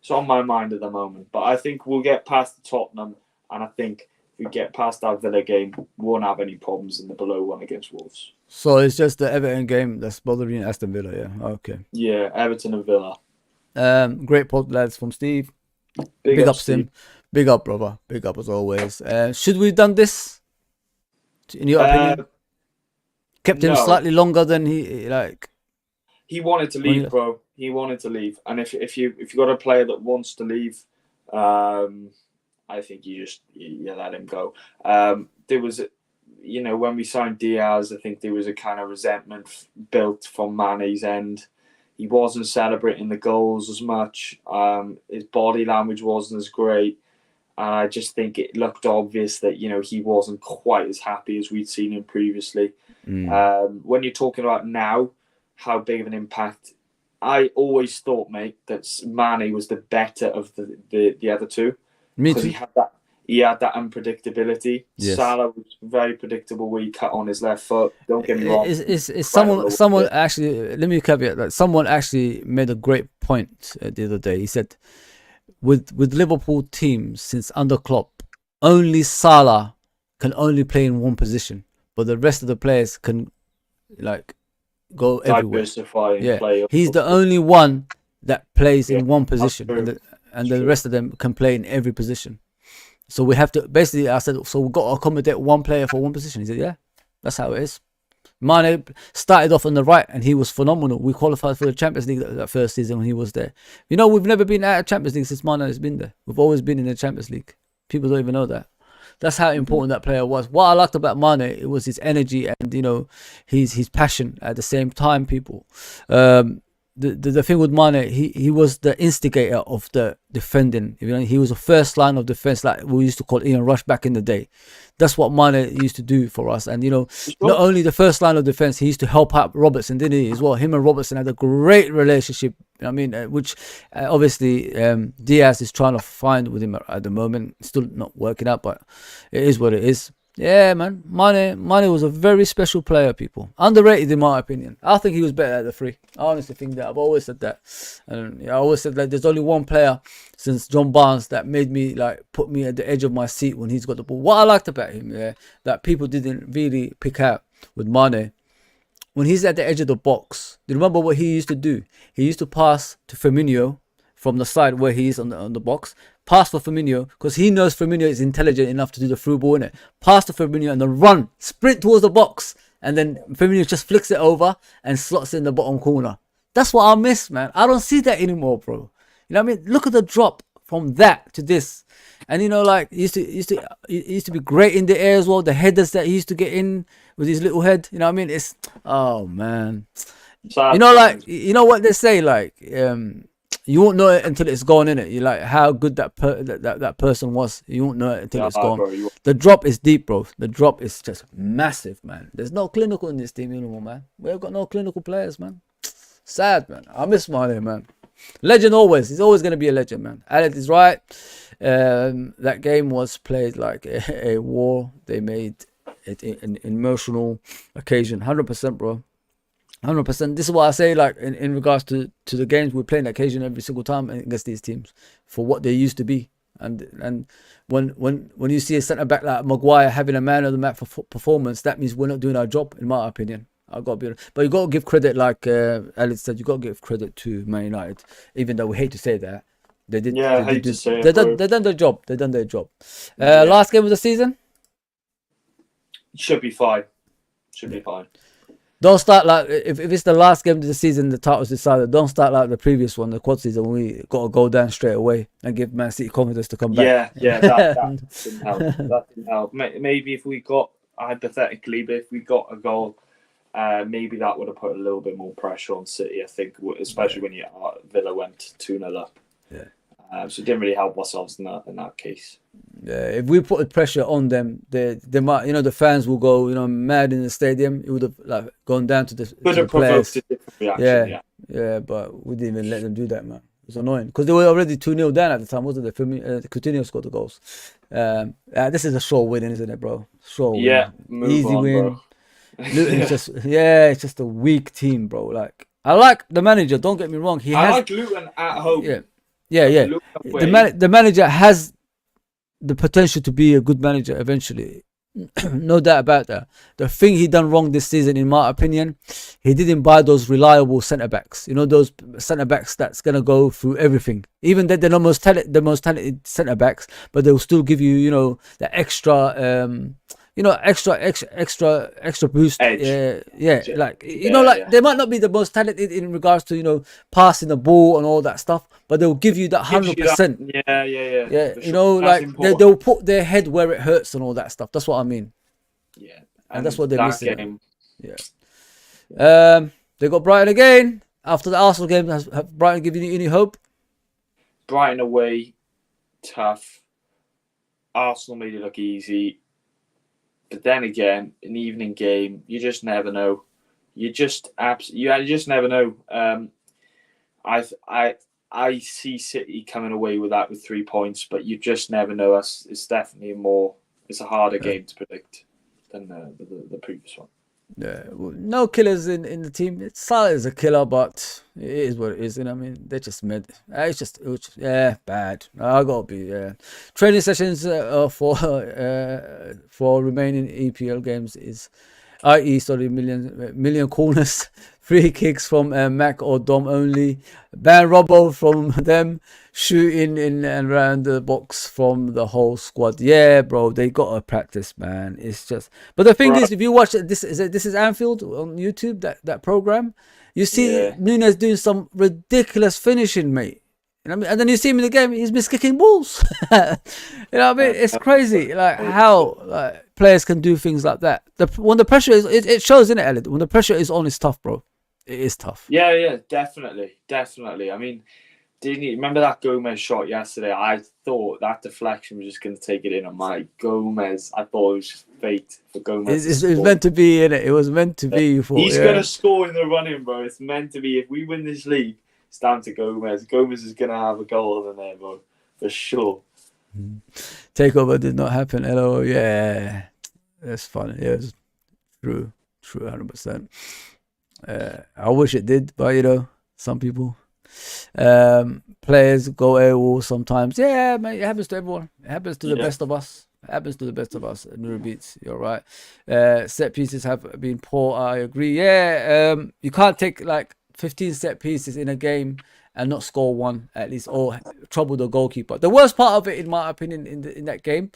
It's on my mind at the moment. But I think we'll get past the Tottenham, and I think if we get past that Villa game, we won't have any problems in the below one against Wolves. So it's just the Everton game that's bothering Aston Villa, yeah? Okay. Yeah, Everton and Villa. Great pod, lads, from Steve. Big up, Sim. Big up, brother. Big up as always. Should we have done this, in your opinion? Kept him slightly longer than he wanted to leave, bro. He wanted to leave, and if you got a player that wants to leave, I think you let him go. There was, when we signed Diaz, I think there was a kind of resentment built from Mane's end. He wasn't celebrating the goals as much. His body language wasn't as great. And I just think it looked obvious that, he wasn't quite as happy as we'd seen him previously. When you're talking about now, how big of an impact, I always thought, mate, that Mane was the better of the other two. Me too. He had that unpredictability. Yes. Salah was very predictable where he cut on his left foot. Don't get me wrong. Someone actually, let me caveat that. Someone actually made a great point the other day. He said, with Liverpool teams since under Klopp, only Salah can only play in one position, but the rest of the players can go everywhere. Diversify and play. He's the only one that plays in one position, and the rest of them can play in every position. So we have to basically. I said, so we've got to accommodate one player for one position. He said, yeah, that's how it is. Mane started off on the right and he was phenomenal. We qualified for the Champions League that first season when he was there. We've never been out of Champions League since Mane has been there. We've always been in the Champions League. People don't even know that. That's how important that player was. What I liked about Mane, it was his energy and his passion at the same time. People, the thing with Mane, he was the instigator of the defending. He was the first line of defense, like we used to call Ian Rush back in the day. That's what Mane used to do for us. And not only the first line of defense, he used to help out Robertson, didn't he? As well, him and Robertson had a great relationship. Which obviously Diaz is trying to find with him at the moment. Still not working out, but it is what it is. Yeah, man. Mane was a very special player, people. Underrated in my opinion. I think he was better at the free. I honestly think that. I've always said that. And yeah, I always said that there's only one player since John Barnes that made me like put me at the edge of my seat when he's got the ball. What I liked about him, yeah, that people didn't really pick out with Mane, when he's at the edge of the box, do you remember what he used to do? He used to pass to Firmino from the side where he is on the box. Pass for Firmino because he knows Firmino is intelligent enough to do the through ball, innit? Pass to Firmino and then run, sprint towards the box, and then Firmino just flicks it over and slots it in the bottom corner. That's what I miss, man. I don't see that anymore, bro. You know what I mean? Look at the drop from that to this. And you know, like he used to be great in the air as well. The headers that he used to get in with his little head, you know what I mean? It's oh man. You know, like you know what they say, like you won't know it until it's gone, innit? You like how good that person was. You won't know it until it's gone. Bro, the drop is deep, bro. The drop is just massive, man. There's no clinical in this team anymore, man. We've got no clinical players, man. Sad, man. I miss Mane, man. Legend always. He's always gonna be a legend, man. Alex is right. That game was played like a war. They made it an emotional occasion. 100%, bro. 100%. This is what I say, like in regards to the games, we're playing occasion every single time against these teams for what they used to be. And when you see a centre back like Maguire having a man of the match for performance, that means we're not doing our job, in my opinion. I got to be honest. But you got to give credit, like Alex said, you got to give credit to Man United, even though we hate to say that. They did. Yeah, they done their job. They done their job. Last game of the season. Should be fine. Should be fine. Don't start like if it's the last game of the season, the title's decided. Don't start like the previous one, the quad season, when we got to go down straight away and give Man City confidence to come back. Yeah, that didn't help. That didn't help. Maybe if we got, hypothetically, but if we got a goal, maybe that would have put a little bit more pressure on City. I think, especially when Villa went 2-0 up. Yeah. So it didn't really help ourselves in that case. Yeah, if we put pressure on them, they might, the fans will go, mad in the stadium. It would have like gone down to the players. A different reaction, yeah, but we didn't even let them do that, man. It was annoying because they were already 2-0 down at the time, wasn't it? Coutinho scored the goals. This is a sure win, isn't it, bro? Sure win. Yeah, easy on, win. Bro. Luton's it's just a weak team, bro. Like I like the manager. Don't get me wrong. I like Luton at home. Yeah. The manager has the potential to be a good manager eventually. No doubt about that. The thing he done wrong this season, in my opinion, he didn't buy those reliable centre backs. Those centre backs that's gonna go through everything. Even that they're the most talented centre backs, but they'll still give you, the extra. Extra boost. Edge. They might not be the most talented in regards to passing the ball and all that stuff, but they'll give you that 100%. Yeah. Sure. They'll put their head where it hurts and all that stuff. That's what I mean. Yeah, and that's what they're missing. They got Brighton again after the Arsenal game. Have Brighton given you any hope? Brighton away, tough. Arsenal made it look easy. But then again, an evening game, you just never know. You just never know. I see City coming away with 3 points, but you just never know. It's definitely it's a harder game to predict than the previous one. Yeah, well, no killers in the team. Salah is a killer, but it is what it is. I mean, they just made. It was bad. I gotta be training sessions for remaining EPL games is, million corners, free kicks from Mac or Dom only, ban Robbo from them, shooting in and around the box from the whole squad. Yeah, bro, they gotta practice, man. It's just, but the thing is, if you watch this is Anfield on YouTube, that program, you see Nunes doing some ridiculous finishing, mate. And then you see him in the game, he's been kicking balls. You know what I mean? It's crazy, like how players can do things like that. When the pressure is, it shows, in it, Elliot. When the pressure is on, it's tough, bro. It is tough. Yeah, definitely. I mean, didn't you remember that Gomez shot yesterday? I thought that deflection was just going to take it in on my Gomez. I thought it was just fate for Gomez. It's meant to be, innit? It was meant to be. He's going to score in the running, bro. It's meant to be. If we win this league, it's down to Gomez. Gomez is going to have a goal in there, bro. For sure. Takeover did not happen. Hello, yeah. It's funny. Yeah, it's true, 100%. I wish it did, but you know, some people, players go AWOL sometimes. Yeah, man, it happens to everyone. It happens to the best of us. It happens to the best of us. Nuru Beats, you're right. Set pieces have been poor. I agree. Yeah, you can't take like 15 set pieces in a game and not score one at least, or trouble the goalkeeper. The worst part of it, in my opinion, in that game,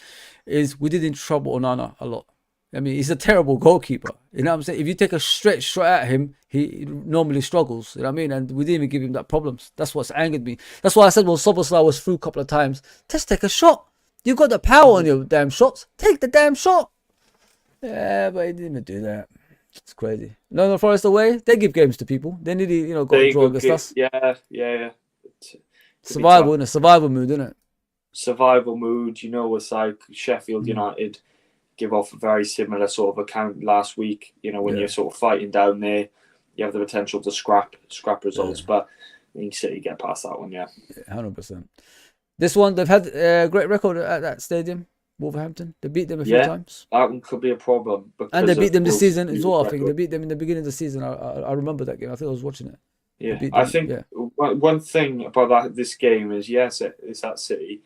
is we didn't trouble Onana a lot. I mean, he's a terrible goalkeeper. You know what I'm saying? If you take a straight shot at him, he normally struggles. You know what I mean? And we didn't even give him that problems. That's what's angered me. That's why I said when Soboslai was through a couple of times, just take a shot. You got the power on your damn shots. Take the damn shot. Yeah, but he didn't even do that. It's crazy. No, Forest away. They give games to people. They nearly, got a draw against us. Yeah. Survival, in a survival mood, isn't it? Survival mood. It's like Sheffield United give off a very similar sort of account last week. When you're sort of fighting down there, you have the potential to scrap results. But you City get past that one, 100%. This one, they've had a great record at that stadium, Wolverhampton. They beat them a few times. That one could be a problem. And they beat them this season as well, I think. They beat them in the beginning of the season. I remember that game. I think I was watching it. Yeah, I think one thing about this game is, yes, it's at City.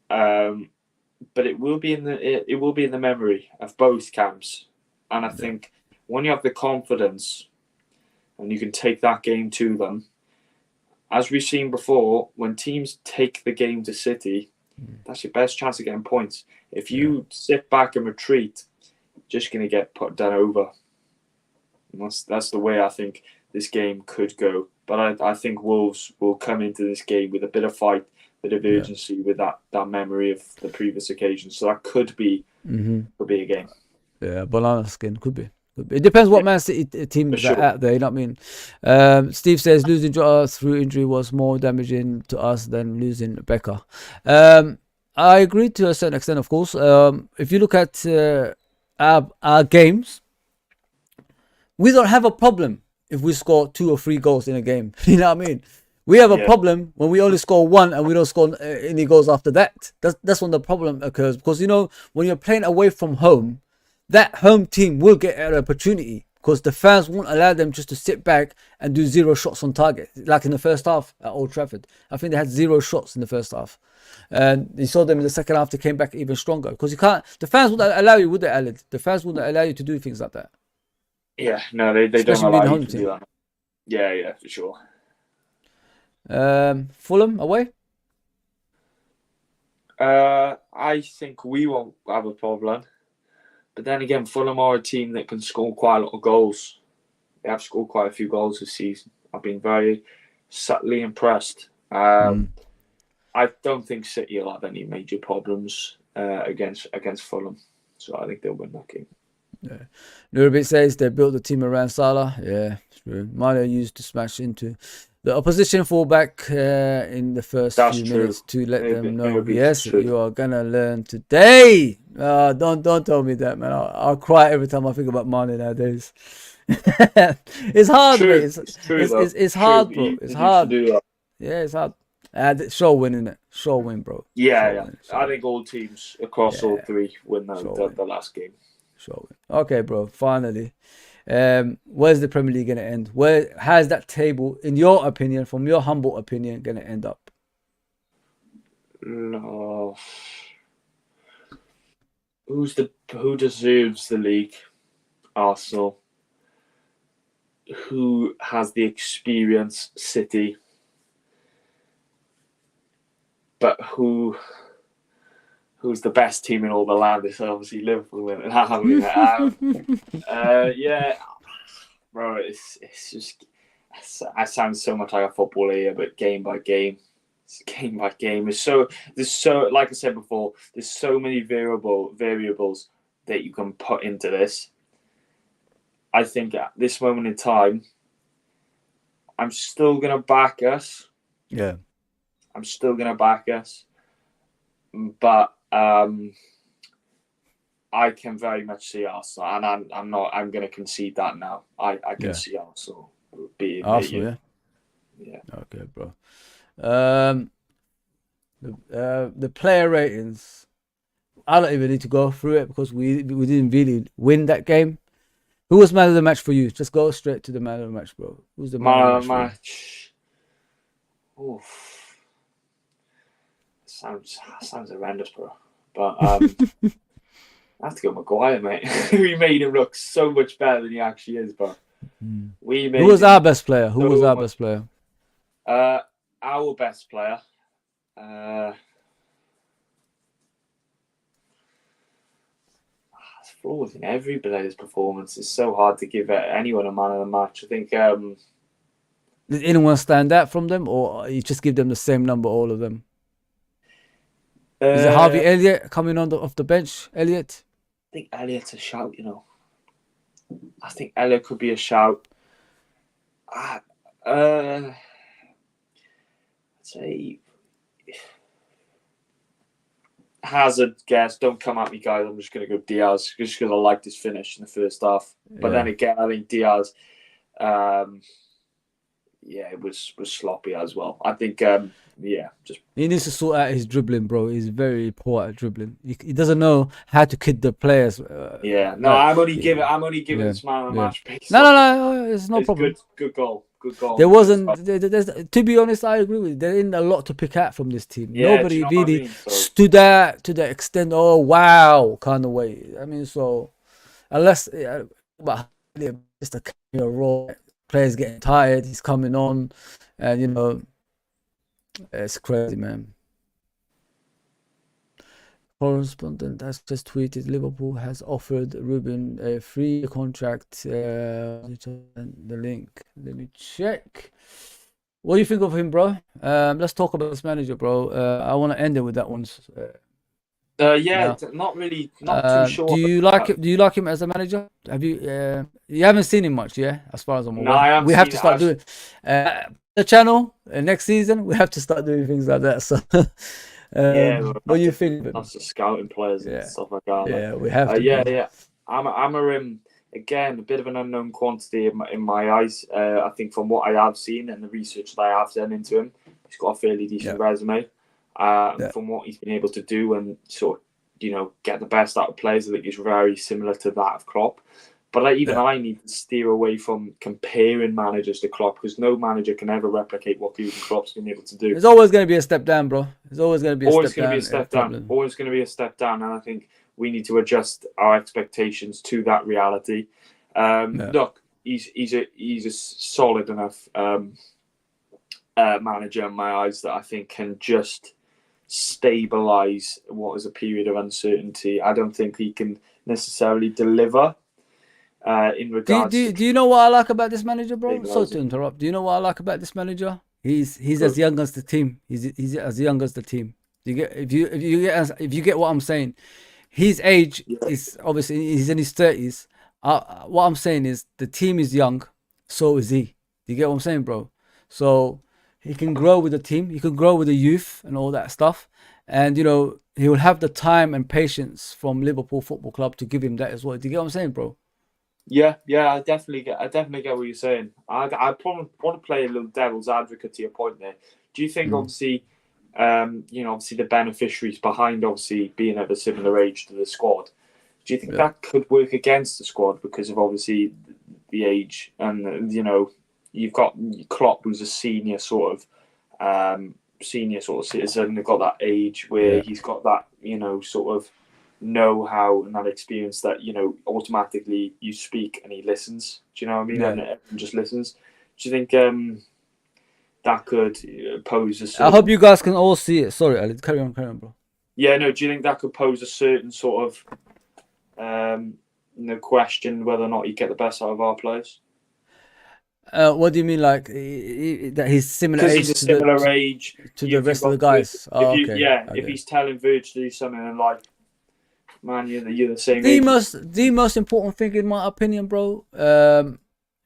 But it will be in the memory of both camps, and I think when you have the confidence and you can take that game to them, as we've seen before, when teams take the game to City, that's your best chance of getting points. If you sit back and retreat, you're just going to get done over. And that's the way I think this game could go. But I think Wolves will come into this game with a bit of fight, bit of urgency, with that memory of the previous occasion. So that could be a game. Yeah, banana skin could be. It depends what Man City teams are at there. You know what I mean? Steve says losing Jota through injury was more damaging to us than losing Becker. I agree to a certain extent, of course. If you look at our games, we don't have a problem if we score 2 or 3 goals in a game. You know what I mean? We have a problem when we only score 1 and we don't score any goals after that. That's when the problem occurs. Because, when you're playing away from home, that home team will get an opportunity because the fans won't allow them just to sit back and do 0 shots on target. Like in the first half at Old Trafford. I think they had 0 shots in the first half. And you saw them in the second half, they came back even stronger. Because the fans wouldn't allow you, would they, Alid? The fans wouldn't allow you to do things like that. Yeah, no, they don't allow you to do that. Yeah, for sure. Fulham away? I think we won't have a problem. But then again, Fulham are a team that can score quite a lot of goals. They have scored quite a few goals this season. I've been very subtly impressed. I don't think City will have any major problems against Fulham. So I think they'll win that game. Yeah. Nurabit says they built the team around Salah. Yeah, true. Mane used to smash into the opposition fullback in the first few minutes to let them know, yes, you are gonna learn today. Don't tell me that, man. I'll cry every time I think about Mane nowadays. It's hard, mate. It's hard, bro. It's hard. Yeah, it's hard. Sure win, innit? Sure win, bro. Yeah. I think all teams across all 3 win the last game. Sure win. Okay, bro. Finally. Where's the Premier League going to end? Where has that table, in your opinion, from your humble opinion, going to end up? No. Who deserves the league? Arsenal. Who has the experience? City. But who's the best team in all the land? It's obviously Liverpool. Yeah, bro. It's just, I sound so much like a footballer here, but game by game. It's game by game. There's so like I said before, there's so many variables that you can put into this. I think at this moment in time, I'm still gonna back us. Yeah. I'm still gonna back us, but I can very much see Arsenal, and I'm not. I'm gonna concede that now. I can see Arsenal being Arsenal. Yeah. Okay, bro. The player ratings. I don't even need to go through it because we didn't really win that game. Who was man of the match for you? Just go straight to the man of the match, bro. Who's the man of the Match. Oof. Sounds horrendous, bro. But I have to go Maguire, mate. We made him look so much better than he actually is, bro. Who was our best player? Who was our best player? Our best player. It's flawed in every player's performance. It's so hard to give anyone a man of the match. I think. Did anyone stand out from them, or you just give them the same number, all of them? Is it Harvey Elliott coming on off the bench? Elliott? I think Elliott's a shout, you know. I think Elliott could be a shout. I'd say Hazard, guess. Don't come at me, guys. I'm just going to go Diaz just because I liked his finish in the first half. But then again, I think Diaz, it was sloppy as well. I think, just he needs to sort out his dribbling, bro. He's very poor at dribbling. He doesn't know how to kid the players. I'm only giving this man a match. No, it's no problem. Good goal. There wasn't. To be honest, I agree with you. There isn't a lot to pick out from this team. Yeah, nobody really stood out to the extent, oh wow, kind of way. I mean, so unless, but just a role. Players getting tired. He's coming on, and it's crazy, man. Correspondent has just tweeted Liverpool has offered Ruben a free contract. The link. Let me check. What do you think of him, bro? Let's talk about this manager, bro. I want to end it with that one. Not really. Not too sure. Do you like him? Do you like him as a manager? Have you? You haven't seen him much, yeah? As far as I'm aware. No, I haven't. We have to start doing the channel next season. We have to start doing things like that. So, what do you think? That's the scouting players and stuff like that. Yeah, we have to. I'm again a bit of an unknown quantity in my eyes. I think from what I have seen and the research that I have done into him, he's got a fairly decent resume. From what he's been able to do and sort of, get the best out of players, I think is very similar to that of Klopp. But I need to steer away from comparing managers to Klopp because no manager can ever replicate what Jurgen Klopp's been able to do. There's always going to be a step down, bro. There's always going to be a step down. Always going to be a step down, and I think we need to adjust our expectations to that reality. Look, he's a solid enough manager in my eyes that I think can just stabilize what is a period of uncertainty. I don't think he can necessarily deliver in regards. Do you know what I like about this manager, bro? Sorry to interrupt. Do you know what I like about this manager? He's as young as the team. He's as young as the team. If you get what I'm saying, his age is obviously he's in his 30s. What I'm saying is the team is young, so is he. Do you get what I'm saying, bro? So he can grow with the team. He can grow with the youth and all that stuff. And, he will have the time and patience from Liverpool Football Club to give him that as well. Do you get what I'm saying, bro? Yeah, I definitely get what you're saying. I probably want to play a little devil's advocate to your point there. Do you think, obviously, obviously the beneficiaries behind, obviously, being of a similar age to the squad, do you think that could work against the squad because of, obviously, the age and, you've got Klopp, who's a senior sort of citizen. They've got that age where he's got that, sort of know-how and that experience that, automatically you speak and he listens. Do you know what I mean? And everyone just listens. Do you think that could pose a certain... I hope you guys can all see it. Sorry, Ali. Carry on, bro. Yeah, no, do you think that could pose a certain sort of question whether or not you get the best out of our players? What do you mean, like that he's similar age? He's a similar age to the rest of the guys. If he's telling Virg to do something and like, man, you're the same age. The most important thing, in my opinion, bro,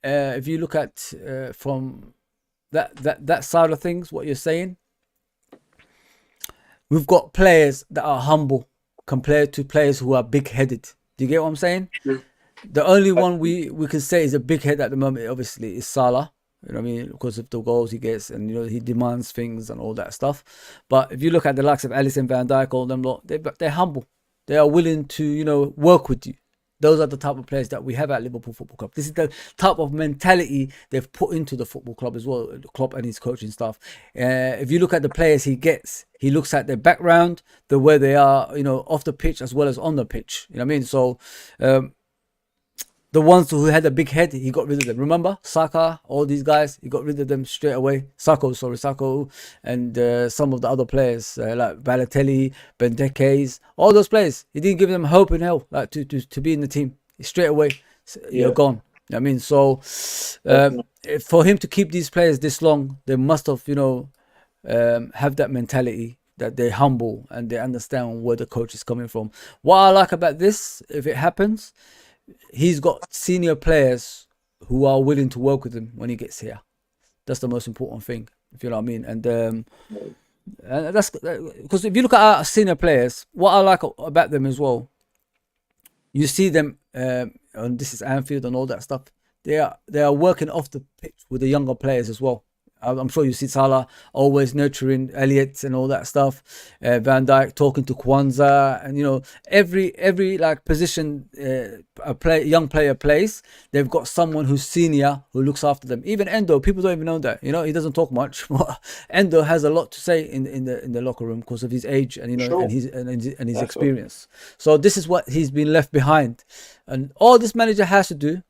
if you look at from that side of things, what you're saying, we've got players that are humble compared to players who are big-headed. Do you get what I'm saying? Mm-hmm. The only one we can say is a big head at the moment, obviously, is Salah. You know what I mean? Because of the goals he gets and, he demands things and all that stuff. But if you look at the likes of Alisson, Van Dijk, all them lot, they're humble. They are willing to, you know, work with you. Those are the type of players that we have at Liverpool Football Club. This is the type of mentality they've put into the football club as well, Klopp and his coaching staff. If you look at the players he gets, he looks at their background, the way they are, you know, off the pitch as well as on the pitch. You know what I mean? So the ones who had a big head, he got rid of them. Remember, Saka, all these guys, he got rid of them straight away. Sako, and some of the other players like Balotelli, Benteke's, all those players. He didn't give them hope in hell, like to be in the team straight away. You're gone. I mean, so for him to keep these players this long, they must have, you know, have that mentality that they're humble and they understand where the coach is coming from. What I like about this, if it happens, he's got senior players who are willing to work with him when he gets here. That's the most important thing, if you know what I mean. And that's because if you look at our senior players, what I like about them as well, you see them, and this is Anfield and all that stuff. They are working off the pitch with the younger players as well. I'm sure you see Salah always nurturing Elliott and all that stuff. Van Dijk talking to Kwanzaa, and you know every like position young player plays, they've got someone who's senior who looks after them. Even Endo, people don't even know that. You know, he doesn't talk much, but Endo has a lot to say in the locker room because of his age and, you know, and his experience. So this is what he's been left behind, and all this manager has to do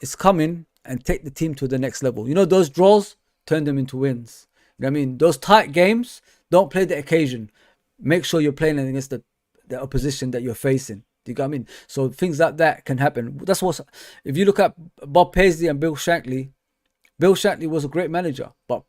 is come in and take the team to the next level. You know, those draws, turn them into wins. You know what I mean? Those tight games, don't play the occasion. Make sure you're playing against the opposition that you're facing. Do you get what I mean? So things like that can happen. That's what, if you look at Bob Paisley and Bill Shankly was a great manager, but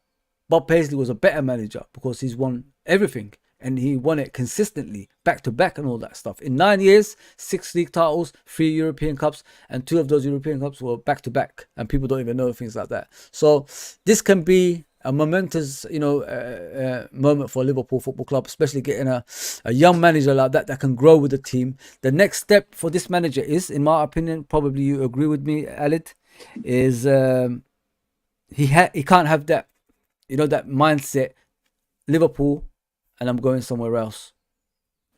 Bob Paisley was a better manager because he's won everything. And he won it consistently, back to back and all that stuff. In 9 years, 6 league titles, 3 European Cups, and 2 of those European Cups were back to back. And people don't even know things like that. So this can be a momentous, you know, moment for Liverpool Football Club, especially getting a young manager like that can grow with the team. The next step for this manager is, in my opinion, probably you agree with me, Alid, is he can't have that, you know, that mindset, Liverpool, and I'm going somewhere else.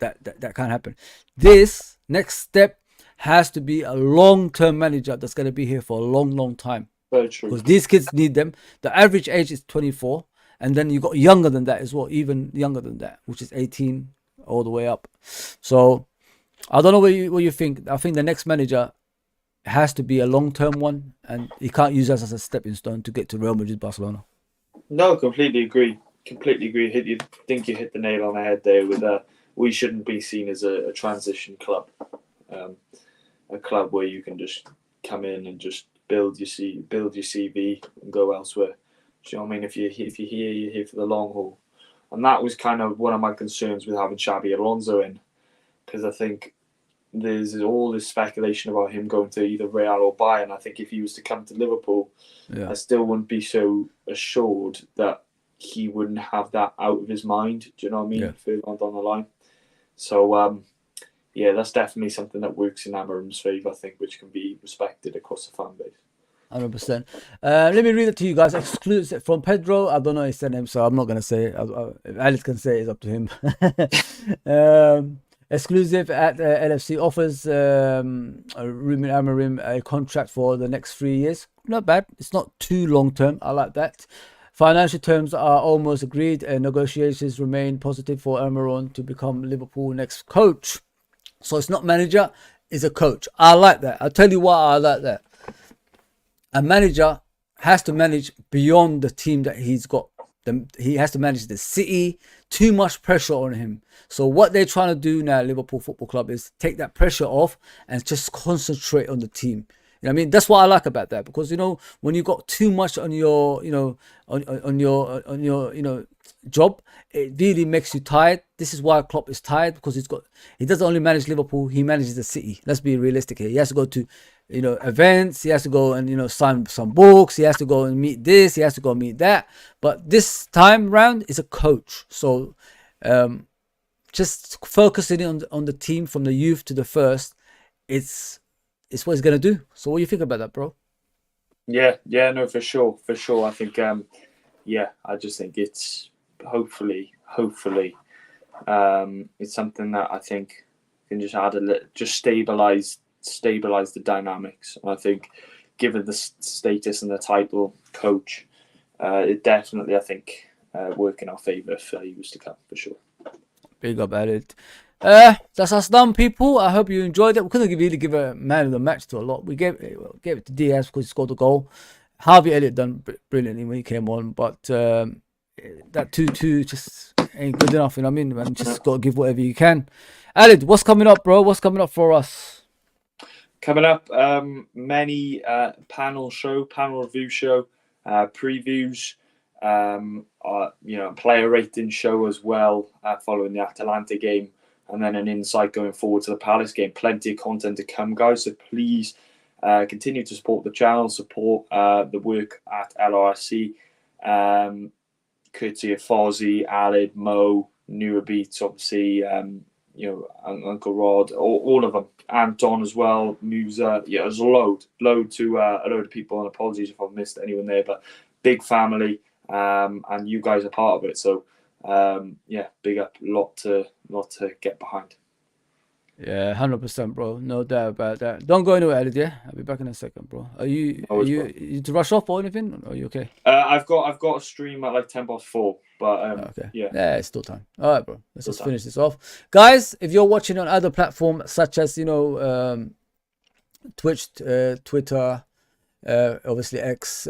That can't happen. This next step has to be a long-term manager that's going to be here for a long time. Very true. Because these kids need them. The average age is 24, and then you got younger than that as well, even younger than that, which is 18 all the way up. So I don't know what you think. I think the next manager has to be a long-term one, and he can't use us as a stepping stone to get to Real Madrid, Barcelona. No, completely agree. Completely agree. Think you hit the nail on the head there with we shouldn't be seen as a transition club, a club where you can just come in and just build your CV and go elsewhere. Do you know what I mean? If you're here for the long haul, and that was kind of one of my concerns with having Xabi Alonso in, because I think there's all this speculation about him going to either Real or Bayern. I think if he was to come to Liverpool, I still wouldn't be so assured that he wouldn't have that out of his mind. Do you know what I mean? Further on down the line. So, that's definitely something that works in Amarim's favour, I think, which can be respected across the fan base. 100%. Let me read it to you guys. Exclusive from Pedro. I don't know his name, so I'm not going to say it. If Alice can say it, it's up to him. Exclusive at LFC offers Ruben Amorim a contract for the next 3 years. Not bad. It's not too long term. I like that. Financial terms are almost agreed, and negotiations remain positive for Almiron to become Liverpool next coach. So it's not manager, it's a coach. I like that. I'll tell you why I like that. A manager has to manage beyond the team that he's got. He has to manage the city. Too much pressure on him. So what they're trying to do now, Liverpool Football Club, is take that pressure off and just concentrate on the team. You know what I mean? That's what I like about that, because, you know, when you got too much on your, you know, on your you know, job, it really makes you tired. This is why Klopp is tired, because he doesn't only manage Liverpool, he manages the city. Let's be realistic here. He has to go to, you know, events. He has to go and, you know, sign some books. He has to go and meet this. He has to go meet that. But this time round is a coach. So just focusing on the team from the youth to the first, it's what he's going to do. So what do you think about that, bro? Yeah, no, for sure. I think, I just think it's hopefully, it's something that I think can just add just stabilize the dynamics. And I think, given the status and the title, coach, it definitely, I think, work in our favour for years to come, for sure. Big up at it. That's us done, people. I hope you enjoyed it. We couldn't really give a man of the match to a lot. We gave it to Diaz because he scored the goal. Harvey Elliott done brilliantly when he came on, but that 2-2 just ain't good enough. You know what I mean, man? Just got to give whatever you can. Elliot, what's coming up, bro? What's coming up for us? Coming up, many panel review show, previews, player rating show as well, following the Atalanta game, and then an insight going forward to the Palace game. Plenty of content to come, guys. So please continue to support the channel, support the work at LRFC, courtesy of Fozzie, Alid, Mo, Newer Beats, obviously. Uncle Rod, all of them, Anton as well, Musa. Yeah, there's a load to a load of people, and apologies if I've missed anyone there, but big family, and you guys are part of it. So big up, lot to get behind. Yeah, 100%, bro. No doubt about that. Don't go anywhere, Elliot. Yeah, I'll be back in a second, bro. Are you to rush off or anything? Or are you okay? I've got a stream at like 4:10, but okay. Yeah, it's still time. All right, bro. Let's just finish this off, guys. If you're watching on other platforms such as Twitch, Twitter, obviously X,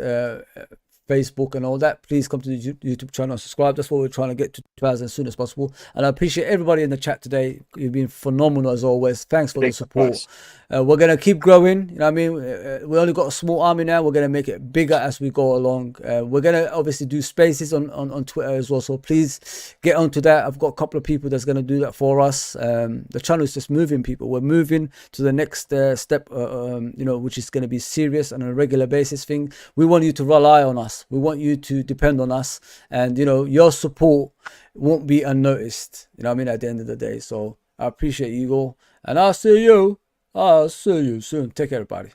Facebook and all that, please come to the YouTube channel and subscribe. That's what we're trying to get to 2,000 as soon as possible. And I appreciate everybody in the chat today. You've been phenomenal as always. Thanks for the support. We're going to keep growing. You know what I mean? We only got a small army now. We're going to make it bigger as we go along. We're going to obviously do spaces on Twitter as well. So please get onto that. I've got a couple of people that's going to do that for us. The channel is just moving, people. We're moving to the next step, which is going to be serious and on a regular basis thing. We want you to rely on us. We want you to depend on us, and your support won't be unnoticed. You know what I mean, at the end of the day. So I appreciate you all, and I'll see you soon. Take care, everybody.